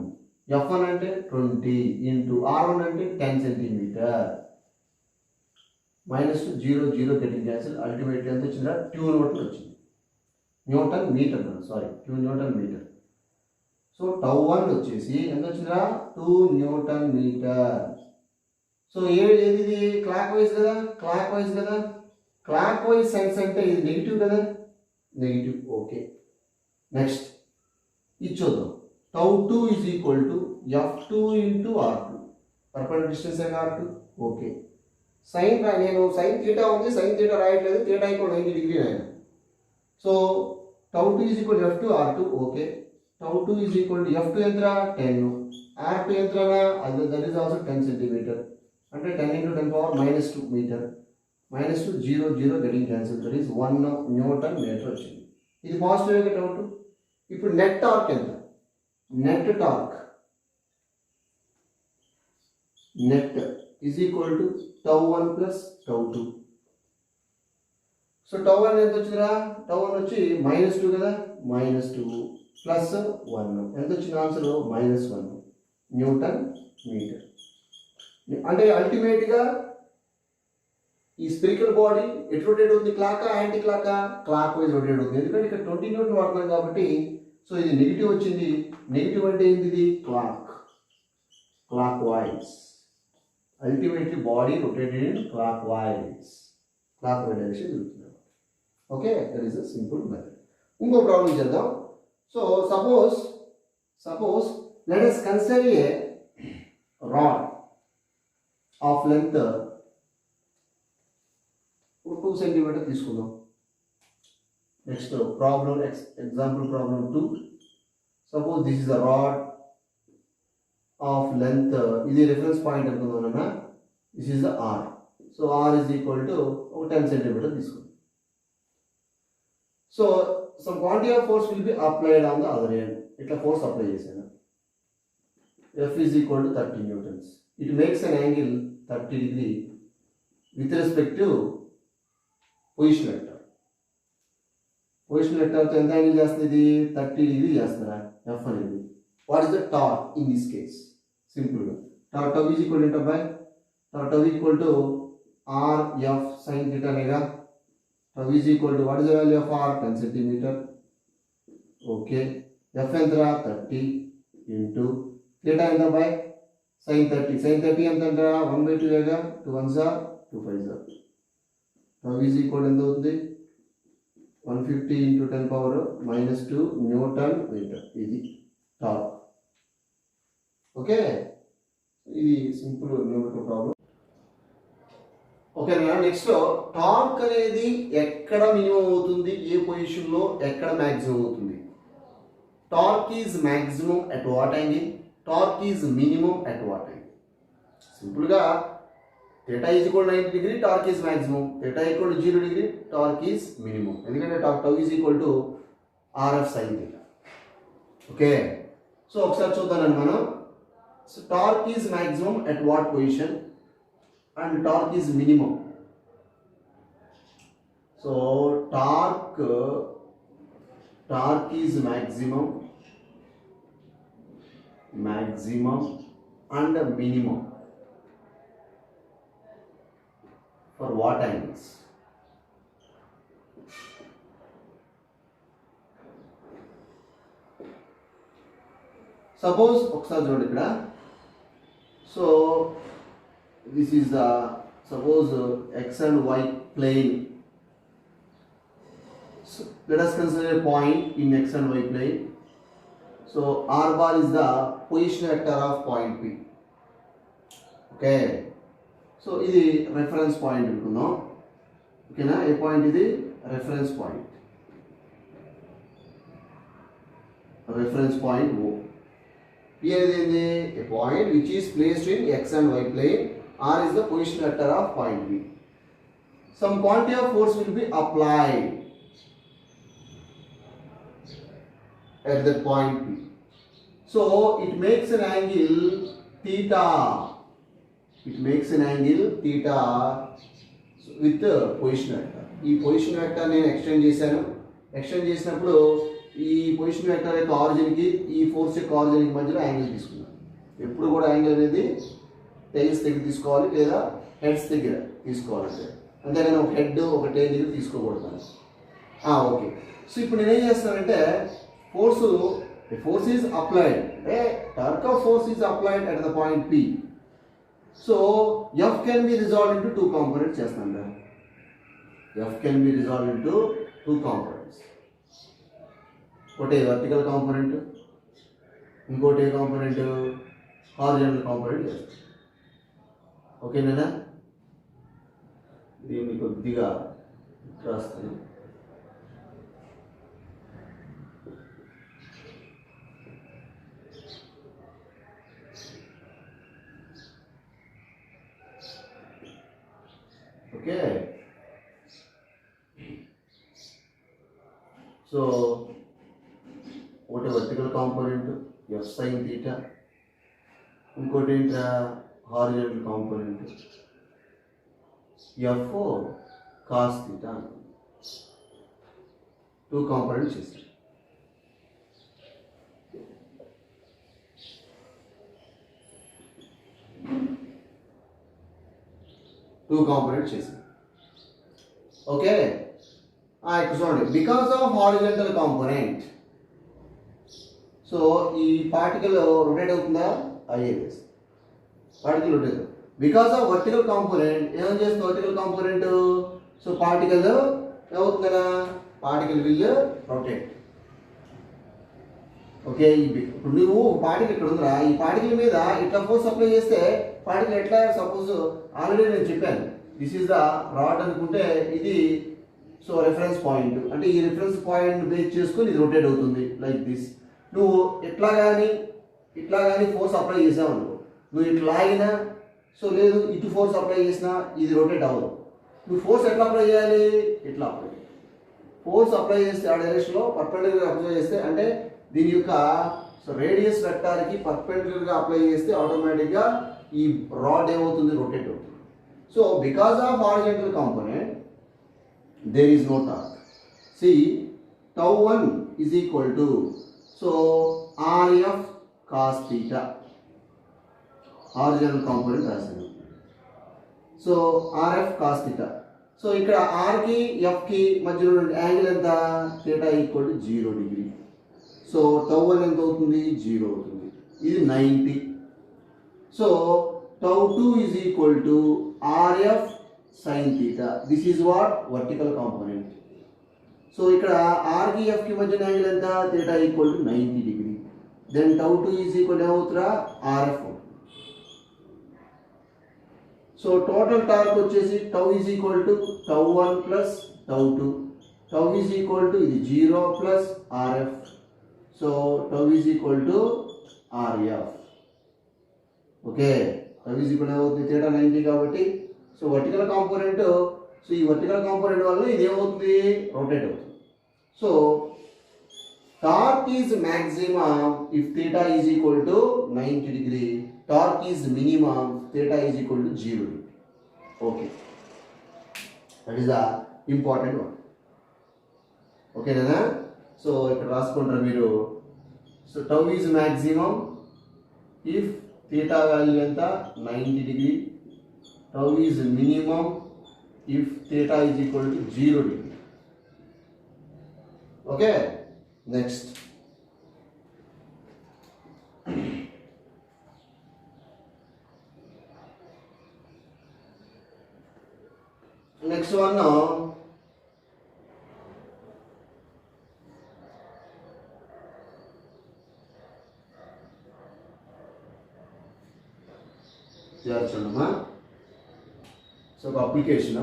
F1 అంటే 20 ఇంటూ R1 అంటే 10 centimetre minus 0 0 getting cancelled ultimately ఎంత వచ్చిందా 2 న్యూటన్ వచ్చింది newton metre sorry 2 newton metre so τ1 వచ్చేసి ఎంత వచ్చిందా 2 న్యూటన్ మీటర్ సో ఏది క్లాక్ వైజ్ కదా క్లాక్ వైజ్ సెన్స్ అంటే ఇది నెగిటివ్ కదా నెగిటివ్ ఓకే నెక్స్ట్ ఇది చూద్దాం τ2 is equal to F2 into R2 perpendicular distance R2 okay sine నేను సైన్ థీటా ఉంది సైన్ థీటా రాయట్లేదు థీటా ఈక్వల్ 90 డిగ్రీ అయినా so τ2 is equal F2 R2 okay τ2 is equal to F2 ఎంత 10 R2 ఎంత అది that is also 10 centimetre అంటే 10 into 10 power -2 metre -2 0 0 getting cancel that is 1 newton metre వచ్చింది ఇది positive tau two ఇప్పుడు net torque ఎంత net torque net is equal to τ1 plus τ2 సో τ1 ఎంత వచ్చిందిరా τ1 వచ్చి -2 కదా -2 ప్లస్ 1 ఎంత వచ్చింది ఆన్సర్ -1 న్యూటన్ మీటర్ అంటే అల్టిమేట్ గా ఈ స్పెరికల్ బాడీ ఎటు రొటేట్ అవుతుంది clock anti clock wise rotate అవుతుంది ఎందుకంటే ఇక్కడ 20 న్యూటన్ వాడుతున్నాం కాబట్టి సో ఇది నెగిటివ్ వచ్చింది నెగిటివ్ అంటే ఏంది ఇది clock wise ultimately body rotated in clockwise direction తిరుగుతుంది okay that is a simple method ఇంకో ప్రాబ్లం చేద్దాం so suppose let us consider a rod of length 2 cm తీసుకుందాం next problem example problem 2 suppose this is a rod of length ఇది reference point అనుకుందాం this is the R so R is equal to 10 cm తీసుకుందాం so some quantity of force will be applied on the other end ఇట్లా force apply చేశాను F is equal to 30 newtons it makes an angle 30 degree with respect to position vector తో ఎంత angle చేస్తుంది ఇది 30 degree చేస్తారా F అనేది what is the torque in this case simple torque is equal to by torque is equal to R F sin theta అనేగా tau is equal to, what is the value of r? 10 centimeter. Okay, f entra 30 into theta entra by sin 30. Sin 30 entra 1 by 2 ega, 2 1s are 2 5s are. Tau is equal to 150 into 10 power minus 2 Newton meter. This is torque. Okay, this is simple numerical problem. Okay, next torque అనేది ఎక్కడ minimum అవుతుంది, ఏ position లో ఎక్కడ maximum అవుతుంది? Torque is maximum at what angle, torque is minimum at what angle? Simple గా θ is equal 90 degree, torque is maximum. θ equal 0 degree, torque is minimum. ఎందుకంటే tau is equal to RF sin θ. Okay, so ఒకసారి చూద్దాం మనం. So torque is maximum at what position and torque is minimum. So torque is maximum and minimum for what angles? Suppose ఒకసారి చూడండి ఇక్కడ. So this is the, suppose x and y plane. So let us consider a point in x and y plane. So r bar is the position vector of point P. Okay, so ఇది reference point అనుకుందాం. ఓకేనా, ఏ point ఇది? reference point O. Here is a point which is placed in x and y plane. R is the position vector of point B. Some quantity of force will be applied at that point P. So it makes an angle theta. It makes an angle theta with the position vector. ఈ position vector నేను extend చేశాను. Extend చేసినప్పుడు ఈ position vector యొక్క ఆరిజిన్కి ఈ force యొక్క ఆరిజిన్కి మధ్యలో angle తీసుకున్నాను. ఎప్పుడు కూడా యాంగిల్ అనేది టైల్స్ దగ్గర తీసుకోవాలి లేదా హెడ్స్ దగ్గర తీసుకోవాలంటే, అంతేగాని ఒక హెడ్ ఒక టైల్ దగ్గర తీసుకోకూడదు. ఓకే, సో ఇప్పుడు నేనేం చేస్తానంటే force is applied, torque of force is applied at the point P. So F can be resolve into 2 components చేస్తాను. F can be resolve into 2 components. ఒకటి వర్టికల్ కాంపోనెంట్, ఇంకోటి component horizontal component చేస్తాను. ఓకేనా, దీన్ని కొద్దిగా రాస్తాను. ఓకే, సో ఒకటి vertical component F sin θ, ఇంకోటి ఏంటా horizontal component F cos θ. 2 components చేస్తాం. ఓకే, ఇక్కడ చూడండి, because of horizontal component, so ఈ పార్టికల్ రొటేట్ అవుతుందా? అయ్యేది particle rotate. Because of vertical component ఏం చేస్తుంది వర్టికల్ కాంపోనెంట్? సో పార్టికల్ ఏమవుతుంది కదా, పార్టికల్ విల్ రొటేట్. ఓకే, ఇప్పుడు నువ్వు పార్టికల్ ఇక్కడ ఉందిరా, ఈ పార్టికల్ మీద ఇట్లా ఫోర్స్ అప్లై చేస్తే పార్టికల్ ఎట్లా, సపోజ్ ఆల్రెడీ నేను చెప్పాను, దిస్ ఈజ్ ద రాడ్ అనుకుంటే ఇది, సో రెఫరెన్స్ పాయింట్ అంటే ఈ రిఫరెన్స్ పాయింట్ బేస్ చేసుకొని ఇది రొటేట్ అవుతుంది లైక్ దిస్. నువ్వు ఇట్లా కానీ ఫోర్స్ అప్లై చేసావు అనుకో, నువ్వు ఇట్లా లాగినా, సో లేదు ఇటు ఫోర్స్ అప్లై చేసినా ఇది రొటేట్ అవ్వదు. నువ్వు ఫోర్స్ ఎట్లా అప్లై చేయాలి? ఇట్లా అప్లై చేయాలి. ఫోర్స్ అప్లై చేస్తే ఆ డైరెక్షన్లో పర్పెండిక్యులర్గా అప్లై చేస్తే, అంటే దీని యొక్క సో రేడియస్ వెక్టార్కి పర్పెండిక్యులర్గా అప్లై చేస్తే ఆటోమేటిక్గా ఈ రాడ్ ఏమవుతుంది? రొటేట్ అవుతుంది. So because of horizontal component there is no torque. See, tau 1 is equal to, so RF cos theta, horizontal component as well. So RF cos theta, so ఇక్కడ ఆర్కి ఎఫ్కి మధ్యలో angle ఎంత theta equal to 0 degree. So tau one ఎంత అవుతుంది 0 అవుతుంది. ఇది 90. So tau 2 is equal to R F sine theta. This is what vertical component. So ఇక్కడ ఆర్కి ఎఫ్కి మధ్య యాంగిల్ ఎంత theta equal to 90 degree. Then tau 2 is equal ఏమవుతుందా ఆర్ఎఫ్. సో టోటల్ టార్క్ వచ్చేసి tau is equal to tau 1 plus tau 2. Tau is equal to ఇది 0 plus RF. So tau is equal to RF. Okay, tau is equal ఏమవుతుంది theta 90 కాబట్టి. So vertical component, so ఈ vertical component వల్ల ఇది ఏమవుతుంది rotate అవుతుంది. So torque is maximum if theta is equal to 90 degree. Torque is minimum, theta is equal to 0 degree. Okay, that is the important one. Okay, Nana? So ఇక్కడ రాసుకుంటారు మీరు. So tau is maximum if theta value ఎంత 90 degree. Tau is minimum if theta is equal to 0 degree. Okay, next. Next one now. So application.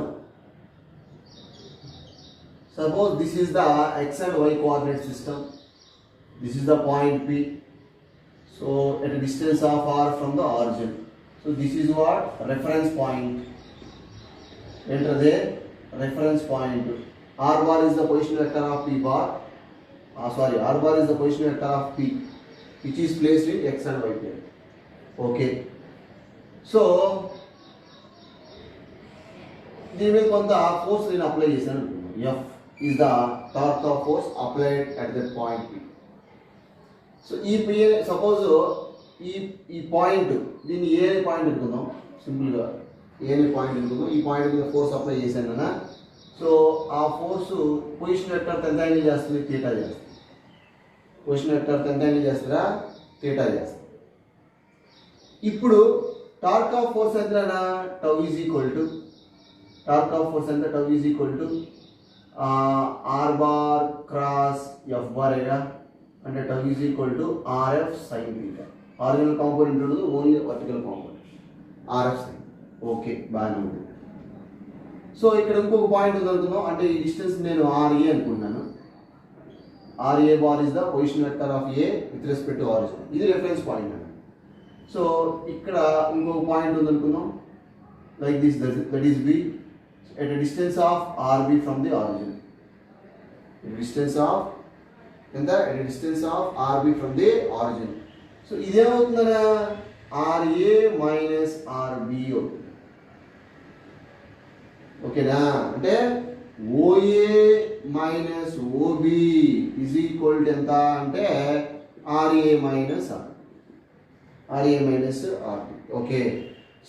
Suppose this is the x and y coordinate system. This is the point P. So at a distance of r from the origin. So this is what reference point. Enter there, reference point. R bar is the position vector of P bar. R bar is the position vector of P, which is placed in x and y plane. Okay. So, దీని మీద కొంత force నేను apply చేశాను. F is the torque of force applied at that point P. So ఈ P, suppose ఈ point, దీన్ని ఏ point అనుకుందాం సింపుల్గా. ఏని పాయింట్ ఉంటుందో ఈ పాయింట్ మీద ఫోర్స్ అప్లై చేశాను అన్న. సో ఆ ఫోర్స్ పొజిషన్ వెక్టర్ ఎంత యాంగిల్ చేస్తుంది థీటా చేస్తుంది. పొజిషన్ వెక్టర్ ఎంత యాంగిల్ చేస్తారా థీటా చేస్తుంది. ఇప్పుడు టార్క్ ఆఫ్ ఫోర్స్ ఎంతనా tau is equal to, torque of force ఎంత tau is equal to R bar cross F bar ఏగా, అంటే tau is equal to R F sine theta. Original component ఉండదు, only vertical component R F sine. Okay, బాగానే ఉంది. So ఇక్కడ ఇంకొక point ఉంది అనుకుందాం. అంటే ఈ డిస్టెన్స్ నేను ఆర్ఏ అనుకున్నాను. R A bar is the position vector of A with respect to origin. ఇది రెఫరెన్స్ పాయింట్ అండి. సో ఇక్కడ ఇంకొక పాయింట్ ఉంది అనుకుందాం, like this, that is B at a distance of R B from the origin. Distance of ఎంత at a distance of R B from the origin. So ఇదేమవుతుందనా R A minus R B అవుతుంది. ఓకేనా, అంటే O A minus O B is equal to ఎంత అంటే R A minus R B, RA minus R B. Okay,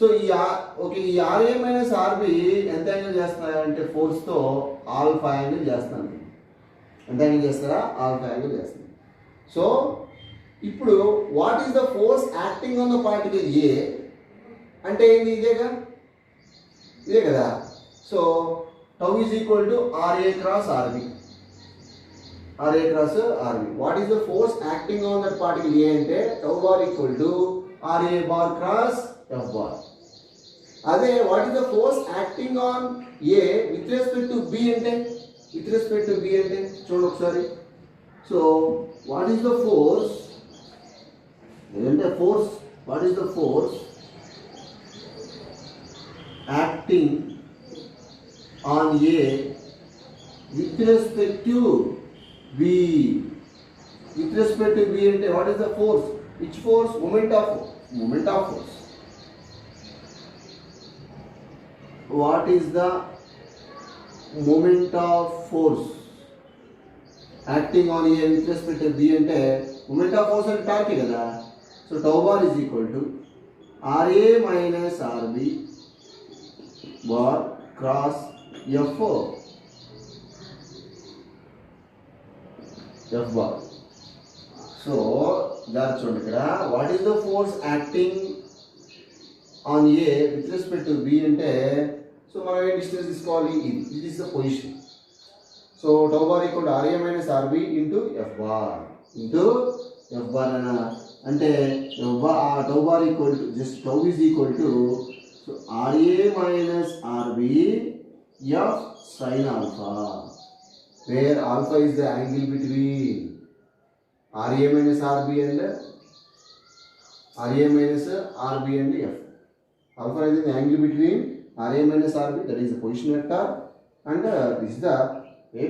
so ఈ R A minus RB ఎంత angle చేస్తున్నాయి అంటే ఫోర్స్తో ఆల్ఫా యాంగిల్ చేస్తున్నాను. ఎంత యాంగిల్ చేస్తారా ఆల్ఫా యాంగిల్ చేస్తుంది. సో ఇప్పుడు what is the force acting on the particle A అంటే ఏంది ఇదే కదా. So tau is equal to R A cross R B. R A cross R B. What is the force acting on that particle A అంటే tau bar equal to R A bar cross F bar. అదే what is the force acting on A with respect to B అంటే, with respect to B అంటే చూడండి ఒకసారి. So what is the force అంటే force, what is the force acting on A with respect to B. With respect to B అంటే what is the force? Which force? Moment of force. What is the moment of force acting on A with respect to B అంటే moment of force అంటే torque కదా. So tau bar is equal to RA minus RB bar cross F bar. So that's చూడండి ఇక్కడ what is the force acting on A with respect to B అంటే so మనం a distance తీసుకోవాలి ఇది is the position so tau bar equal to RA minus RB into F bar అన్న అంటే tau bar equal to just tau is equal to so RA minus RB F sin alpha where alpha is the angle between RA minus RB and F. Alpha is the angle between RA minus RB, that is the position vector, and this is the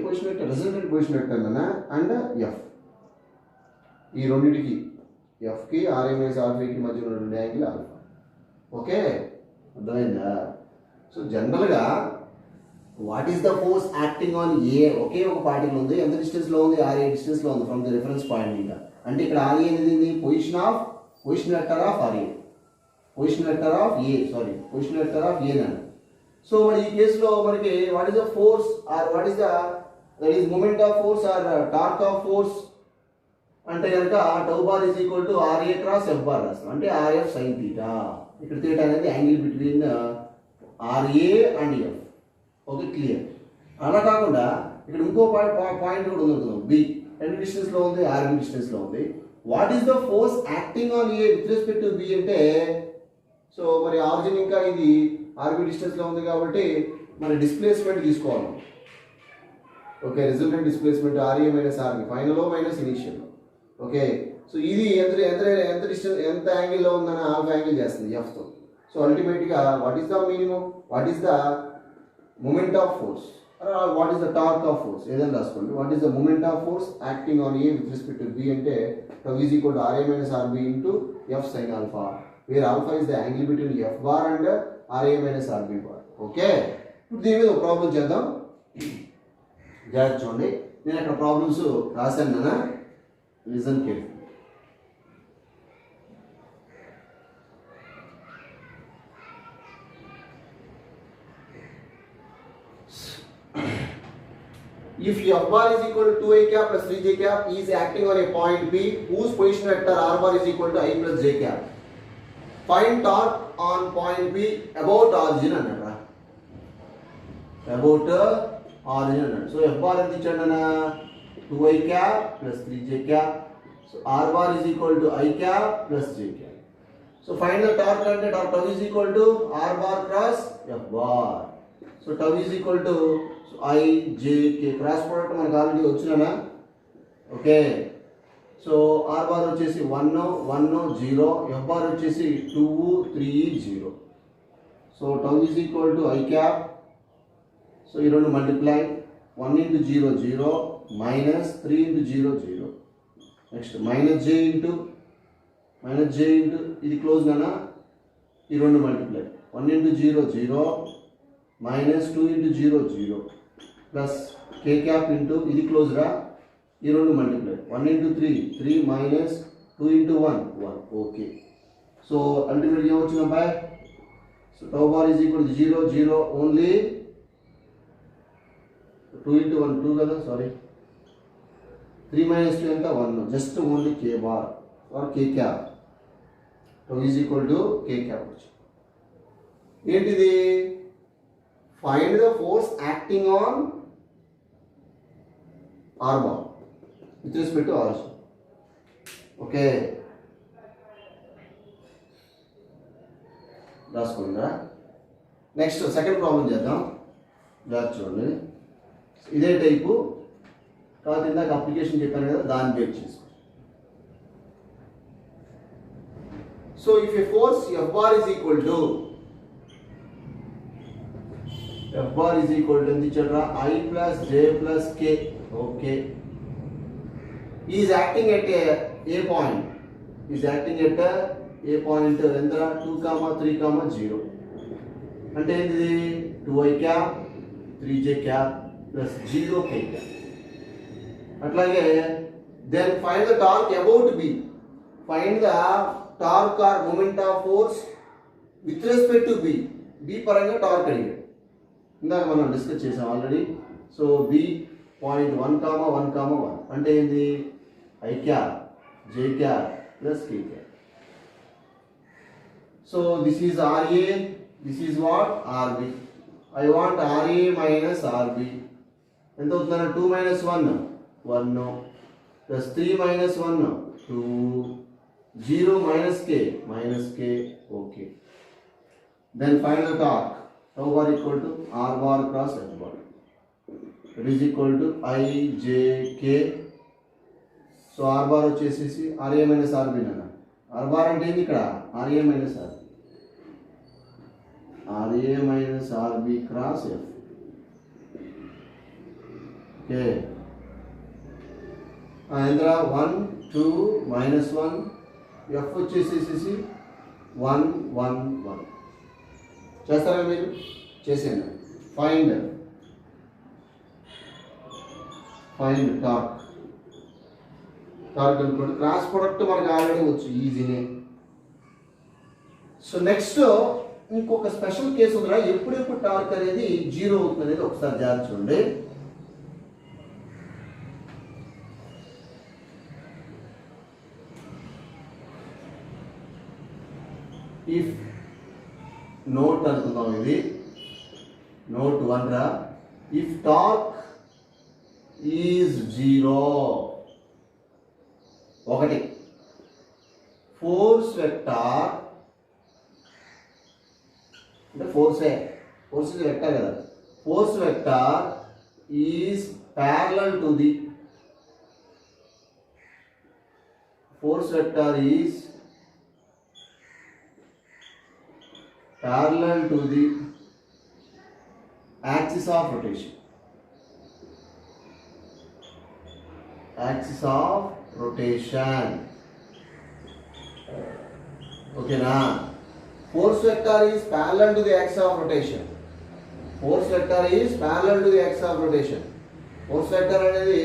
position vector, resultant position vector and F. ఈ రెండింటికి F కి RA minus RB కి మధ్య ఉన్న angle alpha. Okay, అర్థమైందా? సో జనరల్గా what is the force acting on A ఒకే ఒక పార్టికల్ ఉంది, ఎంత డిస్టెన్స్లో ఉంది? RA డిస్టెన్స్లో ఉంది ఫ్రమ్ ది రిఫరెన్స్ పాయింట్ ఇంకా. అంటే ఇక్కడ RA అనేది position vector of RA, position vector of A నాన్న. సో మరి ఈ కేసులో మనకి what is the force or what is that is moment of force or torque of force అంటే కనుక tau bar is equal to RA cross F bar రాస్తాం. అంటే RF sine theta. ఇక్కడ థీటా అనేది angle between RA and F. Okay, clear. అలా కాకుండా ఇక్కడ ఇంకో పాయింట్ కూడా ఉంది, బి ఎంత డిస్టెన్స్లో ఉంది? RB డిస్టెన్స్లో ఉంది. What is the force acting on A with respect to B అంటే సో మరి ఆరిజిన్ ఇంకా ఇది RB డిస్టెన్స్లో ఉంది కాబట్టి మరి డిస్ప్లేస్మెంట్ తీసుకోవాలి. Okay, resultant displacement RA minus RB final minus initial. Okay, so ఇది ఎంత డిస్టెన్స్ ఎంత యాంగిల్లో ఉందని ఆల్ఫా యాంగిల్ చేస్తుంది Fతో. సో అల్టిమేట్గా what is the minimum, what is the moment of force or what is the torque of force ఏదైనా రాసుకోండి. What is the moment of force acting on A with respect to B అంటే tau is equal to RA minus RB into F sin alpha where alpha is the angle between F bar and RA minus RB bar. Okay, ఇప్పుడు దీని మీద ఒక problem చేద్దాం. జాగ్రత్త చూడండి, నేను అక్కడ ప్రాబ్లమ్స్ రాశాను నాన్న, listen carefully. If F bar is equal to 2I cap plus 3J cap is acting on a point P whose position vector R bar is equal to I plus J cap. Find torque on point P about origin అన్నమాట. About origin అన్నమాట. So F bar ఎంత ఇచ్చాడు అన్న? 2I cap plus 3J cap. So R bar is equal to I cap plus J cap. So find the torque అంటే tau is equal to R bar cross F bar. So tau is equal to I J K cross product మనకు already వచ్చినా. Okay, so R bar వచ్చేసి 1 1 0, F bar వచ్చేసి 2 3 0. So tau is equal to I cap. So ఈ రెండు multiply 1 into 0 0 minus 3 into 0 0. Next minus J into ఇది close నానా, ఈ రెండు multiply 1 into 0 0 minus 2 into 0 0 plus K cap into ఇది close రా, ఈ రెండు multiply 1 into 3 minus 2 into 1 1. Okay, so ultimate ఏమొచ్చింది అబ్బాయి? So tau bar is equal to 0 0 only 2 into 1 2 కదా, సారీ 3 మైనస్ 2 ఎంత 1, just only K bar or K cap. Tau is equal to K cap వచ్చింది. ఏంటిది? Find the force acting on R bar with respect to origin. Okay, రాసుకుందా? Next second problem చేద్దాం. చూడండి, ఇదే type కాదు, ఇందాక application చెప్పాను కదా, దాన్ని బేస్ చేసుకో. So if A force F bar is equal to F bar is equal to I plus J plus K. Okay. He is acting at a point. He is acting at a point 2, 3, 0. అంటే ఏంటిది? 2I cap 3J cap plus 0 K cap. అట్లాగే then find the torque about B. Find the torque or moment of force with respect to B. B పరంగా torque అడిగాడు. ఇందాక మనం discuss చేసాం already. So B point 1,1,1 అంటే ఏంది I cap J cap plus K cap. So this is RA, this is what RB. I want RA minus RB ఎంత అవుతుందన్న 2 - 1 1 plus 3 - 1 2 0 minus k okay. Then final torque tau bar equal to r bar cross f bar, that is equal to I j k. So r bar వచ్చేసి ra minus rb అన్న. r bar అంటే ఏంది ఇక్కడ ra minus rb, ra minus rb cross f. Okay Indra 1 2 -1 F వచ్చేసేసి 1 1 1 చేస్తారా మీరు? చేసేయండి. Find torque అనుకోండి. క్రాస్ ప్రొడక్ట్ మనకు ఆల్రెడీ వచ్చు, ఈజీనే. సో నెక్స్ట్ ఇంకొక స్పెషల్ కేసు ఉందిరా, ఎప్పుడెప్పుడు టార్క్ అనేది 0 అవుతుంది అనేది ఒకసారి జాగ్రత్త చూడండి. ఇఫ్ నోట్ అనుకుందాం, ఇది నోట్ 1 రా. If torque is 0 1, force vector అంటే ఫోర్స్ ఇది వెక్టార్ కదా, force vector is parallel to the parallel to the axis of rotation. Okay na? Force vector is parallel to the axis of rotation. Force vector అనేది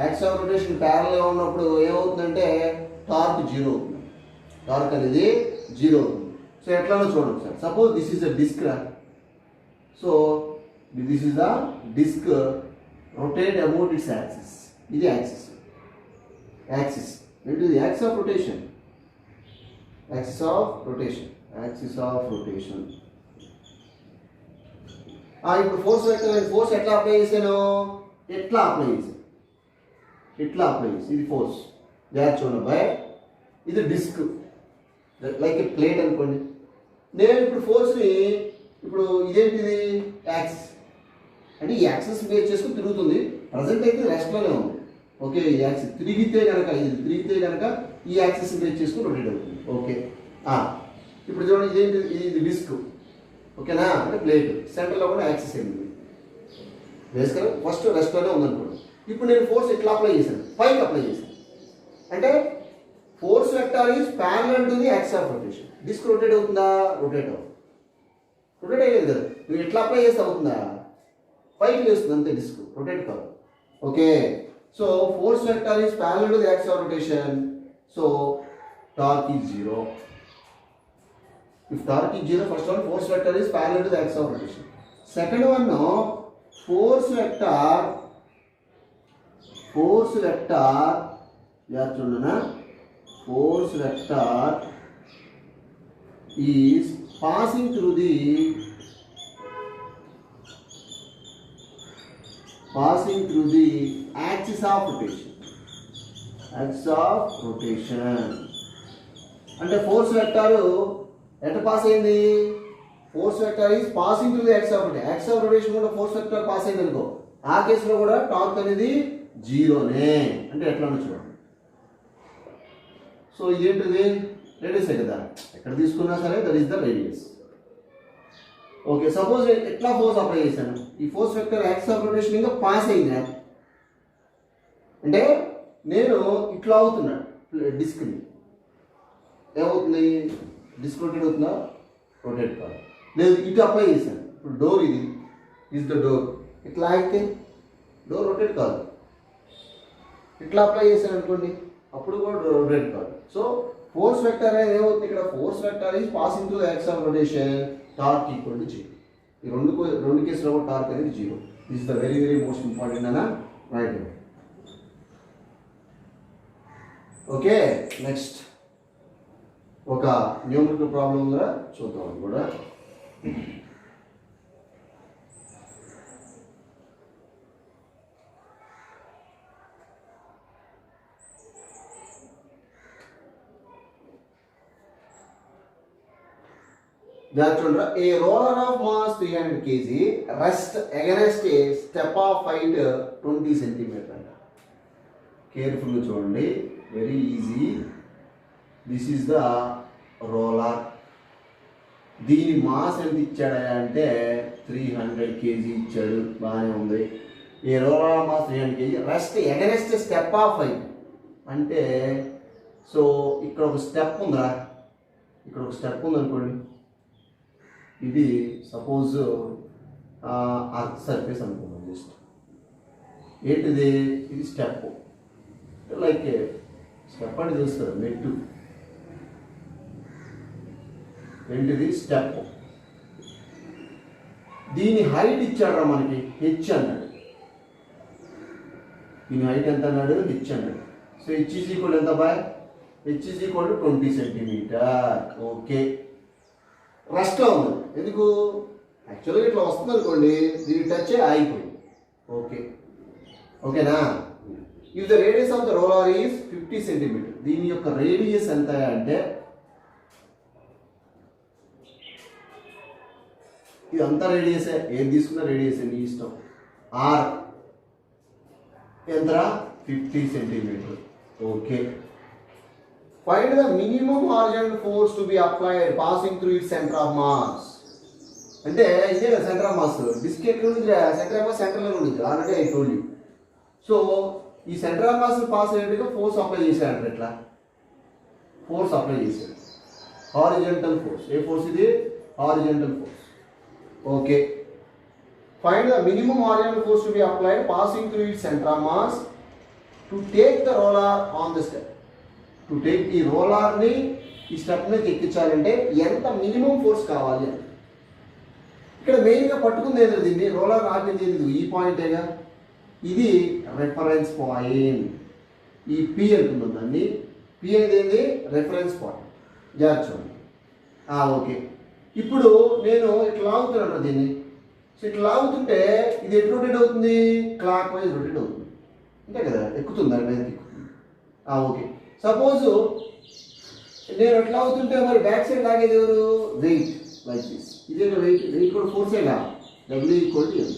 axis of rotation parallel గా ఉన్నప్పుడు ఏమవుతుందంటే torque 0 అవుతుంది. Torque అనేది 0 అవుతుంది. So ఎట్లానో చూడండి sir. Suppose this is a disc రా. So this is the disc rotate about its axis. ఇది యాక్సిస్ ఏంటి? ఇది యాక్సిస్ ఆఫ్ రొటేషన్. ఇప్పుడు ఫోర్స్ ఎట్లా అప్లై చేశాను? ఇట్లా అప్లై చేశాను. ఇది ఫోర్స్. జాగ్రత్త చూడండి బాయ్. ఇది డిస్క్ లైక్ ఏ ప్లేట్ అనుకోండి. నేను ఇప్పుడు ఫోర్స్ని ఇప్పుడు ఇదేంటిది యాక్సిస్ అంటే ఈ యాక్సిస్ బేస్ చేసుకుని తిరుగుతుంది. ప్రజెంట్ అయితే రెస్ట్లోనే ఉంది. ఓకే, ఈ యాక్సిస్ తిరిగితే కనుక ఈ యాక్సిస్ బేస్ చేసుకుని రొటేట్ అవుతుంది. ఓకే, ఇప్పుడు చూడండి ఇదేంటి? ఇది డిస్క్. ఓకేనా? అంటే ప్లేట్ సెంటర్లో కూడా యాక్సిస్ అయింది. బేసికల్గా ఫస్ట్ రెస్ట్లోనే ఉందనుకోండి. ఇప్పుడు నేను ఫోర్స్ ఎట్లా అప్లై చేశాను? పైకి అప్లై చేశాను. అంటే force vector is parallel to the axis of rotation. Disc rotate అవుతుందా? రొటేట్ అయ్యేది కదా. నువ్వు ఎట్లా అప్లై చేస్తే అవుతుందా? పైకి వేస్తుంది అంతే, డిస్క్ రొటేట్ కాదు. Okay, so force vector is parallel to the axis of rotation. So torque is 0. If torque is 0, first one force vector is parallel to the axis of rotation. Second one, no, force vector यार चुनना ना, force vector is passing through the axis of rotation. అంటే force vector ఎట్లా pass అయింది? Force vector is passing through the axis of rotation. Axis of rotation కూడా force vector pass అయింది అనుకో, ఆ కేసులో కూడా టార్క్ అనేది 0నే. అంటే ఎట్లా చూడండి. సో ఇదేంటిది? రేడియస్ కదా, ఎక్కడ తీసుకున్నా సరే that is the radius. Okay, suppose ఎట్లా ఫోర్స్ అప్లై చేశాను? ఈ force vector axis of rotation ఇంకా పాస్ అయింది. అంటే నేను ఇట్లా అవుతున్నా డిస్క్ని, ఏమవుతుంది? డిస్క్ రొటేట్ అవుతుందా? రొటేట్ కాదు. లేదు, ఇటు అప్లై చేశాను. ఇప్పుడు డోర్ ఇది ఈజ్ ద డోర్. ఇట్లా అయితే డోర్ రొటేట్ కాదు. ఇట్లా అప్లై చేశాను అనుకోండి, అప్పుడు కూడా రొటేట్ కాదు. సో ఫోర్స్ వెక్టర్ అనేది ఏమవుతుంది ఇక్కడ? Force vector is passing through the axis of rotation. Torque equal to 0. ఈ రెండు కేసులో కూడా టార్క్ అనేది 0. This is the very very most important అన్న రైట్. ఓకే, నెక్స్ట్ ఒక న్యూమరికల్ ప్రాబ్లం ఉందా చూద్దాం. అది కూడా a roller of mass 300 kg rest against a step of height 20 centimeter. Careful చూడండి, very easy. This is the roller. దీని mass ఎంత ఇచ్చాడు అంటే 300 kg ఇచ్చాడు, బాగానే ఉంది. ఏ roller of mass 300 kg rest against a step of height అంటే so ఇక్కడ ఒక స్టెప్ ఉందా, ఇక్కడ ఒక స్టెప్ ఉందనుకోండి. ఇది సపోజ్ అర్త్ సర్ఫేస్ అనుకున్నాం. జస్ట్ ఏంటిది, ఇది స్టెప్, లైక్ స్టెప్ అంటే చూస్తారు మెట్టు. ఏంటిది స్టెప్. దీని హైట్ ఇచ్చాడు మనకి హెచ్ అన్నాడు. దీని హైట్ ఎంత అన్నాడు, హెచ్ అన్నాడు. సో హెచ్ ఈజ్ ఈక్వల్ ఎంత boy, H is equal to 20 centimetre. Okay, రెస్ట్లో ఉంది. ఎందుకు, యాక్చువల్గా ఇట్లా వస్తుంది అనుకోండి, దీని టచ్ ఆగిపోయింది. ఓకే, ఓకేనా. If the radius of the roller is 50 centimetre, దీని యొక్క రేడియస్ ఎంత అంటే ఇది అంతా రేడియసే, ఏది తీసుకున్న రేడియస్ నీ ఇష్టం. ఆర్ ఎంత, 50 centimetre. Okay, find the minimum horizontal force to be applied passing through its center of mass. అంటే ఇదే కదా సెంటర్ ఆఫ్ మాస్. డిస్క్ ఎక్కడ ఉంది, సెంటర్ ఆఫ్ మాస్ సెంటర్లో ఉంది. Already I told you. So ఈ సెంటర్ ఆఫ్ మాస్ పాస్ అయ్యేట్టుగా force apply చేశాడు. ఎట్లా ఫోర్స్ అప్లై చేశాడు, హారిజంటల్ ఫోర్స్. ఏ ఫోర్స్ ఇది, horizontal force. Okay, find the minimum horizontal force to be applied passing through its centre of mass to take the roller on the step. To take ఈ రోలర్ని ఈ step మీద ఎక్కించాలంటే ఎంత minimum force కావాలి అని. ఇక్కడ మెయిన్గా పట్టుకుంది ఏదో దీన్ని, రోలర్ ఆపింది ఈ పాయింటేగా. ఇది రెఫరెన్స్ పాయింట్. ఈ పి అంటున్నాం దాన్ని. పి అనేది ఏంది, రెఫరెన్స్ పాయింట్. జాగ్రత్త. ఓకే, ఇప్పుడు నేను ఇట్లా లాగుతున్నాను దీన్ని. సో ఇట్లా లాగుతుంటే ఇది ఎటు రొటేట్ అవుతుంది, క్లాక్ వైజ్ రొటేట్ అవుతుంది. అంతే కదా, ఎక్కుతుంది దాని మీదకి ఎక్కుతుంది. ఓకే, సపోజ్ నేను ఎట్లా అవుతుంటే మరి బ్యాక్ సైడ్ లాగేది ఎవరు, వెయిట్. Like this. ఇదే వెయిట్, వెయిట్ కూడా ఫోర్సేగా. డబ్ల్యూ ఈక్వల్ టు ఎం.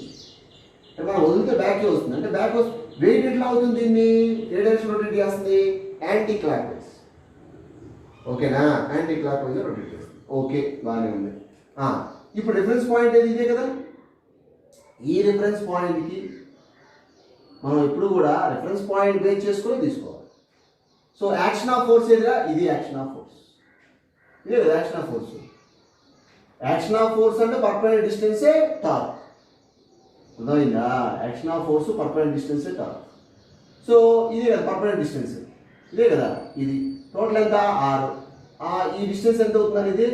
అంటే మనం వదిలితే బ్యాకే వస్తుంది. అంటే బ్యాక్ వెయిట్ ఎట్లా అవుతుంది, దీన్ని ఏ డైరెక్షన్ రొటేట్ చేస్తుంది, యాంటీ క్లాక్ వైజ్. ఓకేనా, యాంటీ క్లాక్ వైజ్ రొటేట్ చేస్తుంది. ఓకే, బాగానే ఉంది. ఇప్పుడు రిఫరెన్స్ పాయింట్ ఏది, ఇదే కదా. ఈ రిఫరెన్స్ పాయింట్కి మనం ఎప్పుడు కూడా రిఫరెన్స్ పాయింట్ బేస్ చేసుకొని తీసుకోవాలి. సో యాక్షన్ ఆఫ్ ఫోర్స్ ఏదిరా, ఇది యాక్షన్ ఆఫ్ ఫోర్స్. ఇదే కదా action of force. Action of force అంటే పర్పెండిక్యులర్ డిస్టెన్సే టార్క్. అర్థమైందా, యాక్షన్ ఆఫ్ ఫోర్స్ పర్పెండిక్యులర్ డిస్టెన్సే టార్క్. సో ఇదే కదా పర్పెండిక్యులర్ డిస్టెన్స్, ఇదే కదా. ఇది టోటల్ ఎంత, ఆర్. ఈ డిస్టెన్స్ ఎంత అవుతుంది అనేది,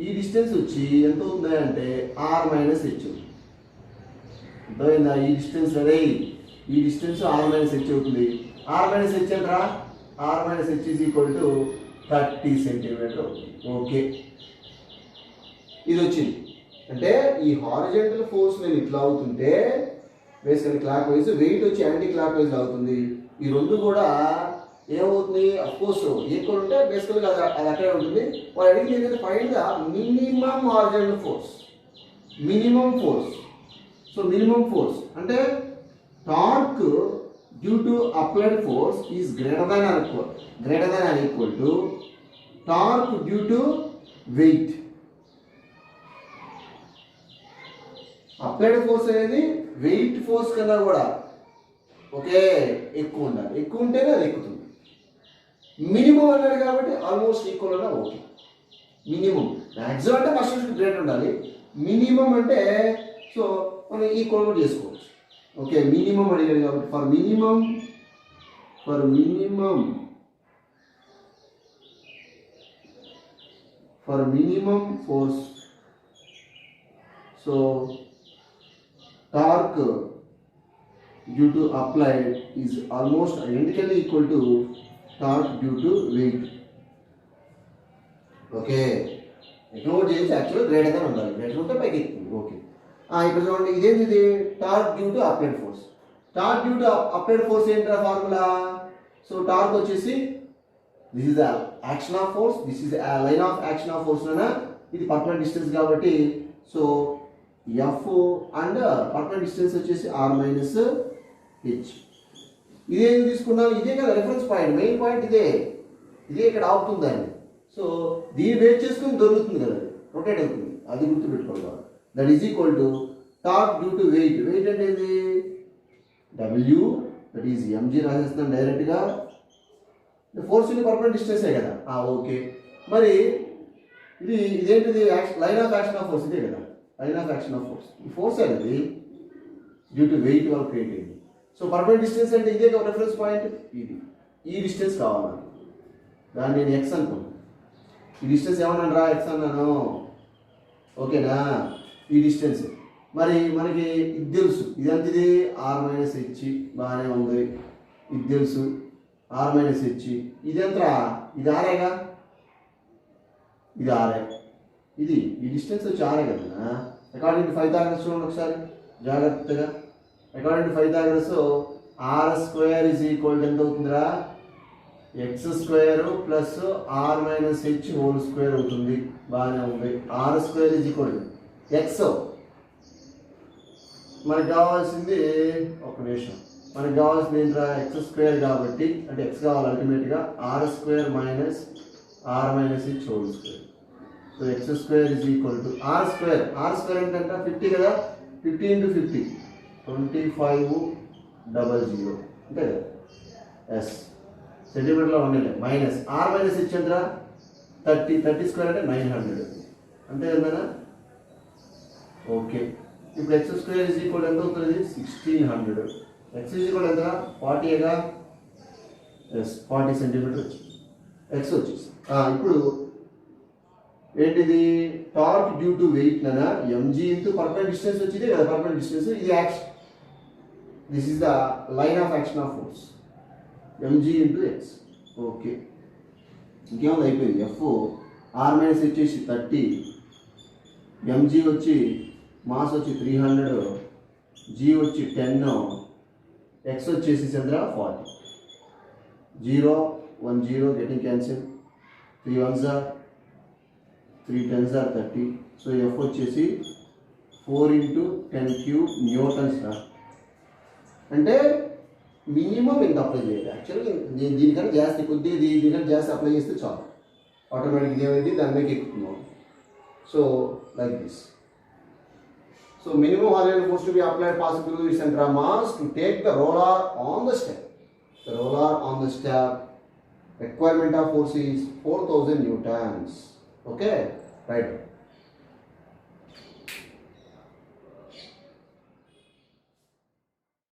ఈ డిస్టెన్స్ వచ్చి ఎంత అవుతుంది అంటే ఆర్ మైనస్ హెచ్. అర్థమైందా, ఈ డిస్టెన్స్ అదే, ఈ డిస్టెన్స్ ఆర్ మైనస్ హెచ్ అవుతుంది. ఆర్ మైనస్ హెచ్ ఎంతరా, R minus H is equal to 30 centimetre. Okay, ఇది వచ్చింది. అంటే ఈ హారిజంటల్ ఫోర్స్ నేను ఇట్లా అవుతుంటే బేసికల్ క్లాక్ వైజ్, వెయిట్ వచ్చి యాంటీ క్లాక్ వైజ్ అవుతుంది. ఈ రెండు కూడా ఏమవుతుంది, అఫ్కోర్స్ ఈక్వల్ ఉంటే బేసికల్గా అది అక్కడే ఉంటుంది. వాళ్ళు అడిగింది ఏంటంటే find the minimum horizontal force. Minimum force. So minimum force అంటే torque due to applied force is greater than or equal to torque due to weight. Applied force అనేది వెయిట్ ఫోర్స్ కన్నా కూడా ఓకే ఎక్కువ ఉండాలి. ఎక్కువ ఉంటేనే అది ఎక్కుతుంది. మినిమం అన్నాడు కాబట్టి ఆల్మోస్ట్ ఈక్వల్ అన్నా ఓకే. మినిమం, మ్యాక్సిమం అంటే ఫస్ట్ గ్రేట్ ఉండాలి. మినిమం అంటే సో మనం ఈక్వల్ కూడా చేసుకోవచ్చు. ఓకే, మినిమం అడిగాడు కాబట్టి for minimum force So torque due to applied is almost identically equal to torque due to weight. Okay ignore చేసి యాక్చువల్ గ్రేటర్ దాన్ ఉండాలి, గ్రేటర్ ఉంటే పైకి ఎక్కుతుంది. ఓకే ఇక్కడ చూడండి ఇదేంటి, ఇది torque due to applied force. Torque due to applied force ఏంటా ఫార్ములా? సో టార్క్ వచ్చేసి this is the action of force, this is line of action of force లోనా, ఇది పర్మనెంట్ డిస్టెన్స్ కాబట్టి so F and permanent distance వచ్చేసి are minus H. ఇదేం తీసుకున్నాం, ఇదే కదా రెఫరెన్స్ పాయింట్, మెయిన్ పాయింట్ ఇదే, ఇదే ఇక్కడ ఆపుతుందండి. సో దీన్ని బేస్ చేసుకుని దొరుకుతుంది కదా, రొటేట్ అవుతుంది, అది గుర్తుపెట్టుకోవాలి. That is equal to torque due to weight. Weight అంటే ఏంటి, డబ్ల్యూ దట్ ఈజ్ ఎంజీ రాసేస్తున్నాం డైరెక్ట్గా, ఫోర్స్ ఇది పర్మనెంట్ డిస్టెన్సే కదా. ఓకే మరి ఇదేంటిది, line of action of force ఇదే కదా, line of action of force. ఈ ఫోర్స్ అనేది డ్యూ టు వెయిట్ వల్ల క్రియేట్ అయింది. సో పర్మనెంట్ డిస్టెన్స్ అంటే ఇదే కదా రెఫరెన్స్ పాయింట్, ఇది ఈ డిస్టెన్స్ కావాలి, దాన్ని నేను ఎక్స్ అనుకున్నాను. ఈ డిస్టెన్స్ ఏమన్నాను రా, ఎక్స్ అన్నాను, ఓకేనా, ఈ డిస్టెన్స్. మరి మనకి ఇది తెలుసు, ఇదంతా ఇది ఆర్ మైనస్ హెచ్, బాగానే ఉంది, ఇది తెలుసు ఆర్ మైనస్ హెచ్. ఇదంతా ఇది ఆరేగా, ఇది ఆరే, ఇది ఈ డిస్టెన్స్ వచ్చి ఆరే కదా. అకార్డింగ్ టు పైథాగరస్ చూడండి ఒకసారి జాగ్రత్తగా. According to Pythagoras r square is equal ఎంత అవుతుందిరా, x square plus r minus H whole square అవుతుంది, బాగానే ఉంది. R square is equal to x, మనకు కావాల్సింది ఒక నిమిషం, మనకు కావాల్సింది ఏంట్రా ఎక్స్ స్క్వేర్ కాబట్టి, అంటే ఎక్స్ కావాలి అల్టిమేట్గా, R square minus R minus H whole square. So X square is equal to R square, R square ఏంటంటే 50 కదా, 50 × 50 2500 అంతే కదా, ఎస్ సెంటీమీటర్లో ఉండలే, మైనస్ ఆర్ మైనస్ హెచ్ ఎంతరా 30 స్క్వేర్ అంటే 900 అంతే కదా. ఓకే ఇప్పుడు ఎక్స్ స్క్వేర్ ఈజ్ ఈక్వల్ ఎంత అవుతుంది, 1600. ఎక్స్ ఈజ్ ఈక్వల్ ఎంత 40గా, ఎస్ 40 సెంటీమీటర్ వచ్చింది, ఎక్స్ వచ్చేసి. ఇప్పుడు ఏంటిది, టార్క్ డ్యూ టు వెయిట్ నా ఎంజీ ఇంటూ పర్మనెంట్ డిస్టెన్స్ వచ్చింది కదా, పర్మనెంట్ డిస్టెన్స్ ఇది action, this is the line of action of force, MG into X. Okay ఇంకేముంది, అయిపోయింది. ఎఫ్ ఆర్ మైనస్ వచ్చేసి 30, ఎంజీ వచ్చి మాస్ వచ్చి 300, జీ వచ్చి 10, ఎక్స్ వచ్చేసి చంద్ర 40. 0 1 0 getting cancel, 3 1s are 3 10s are 30. So F వచ్చేసి 4 × 10³ న్యూటన్స్ రా. అంటే మినిమం ఇంత అప్లై చేయాలి. యాక్చువల్గా దీనికన్నా జాస్తి కొద్దిగా దీనికన్నా జాస్తి అప్లై చేస్తే చాలు, ఆటోమేటిక్గా ఏమైంది దాని మీద ఎక్కుతున్నాం. So like this. So minimum horizontal force to be applied possible to the center of mass to take the roller on the step. The roller on the step requirement of force is 4000 newtons. Okay, right.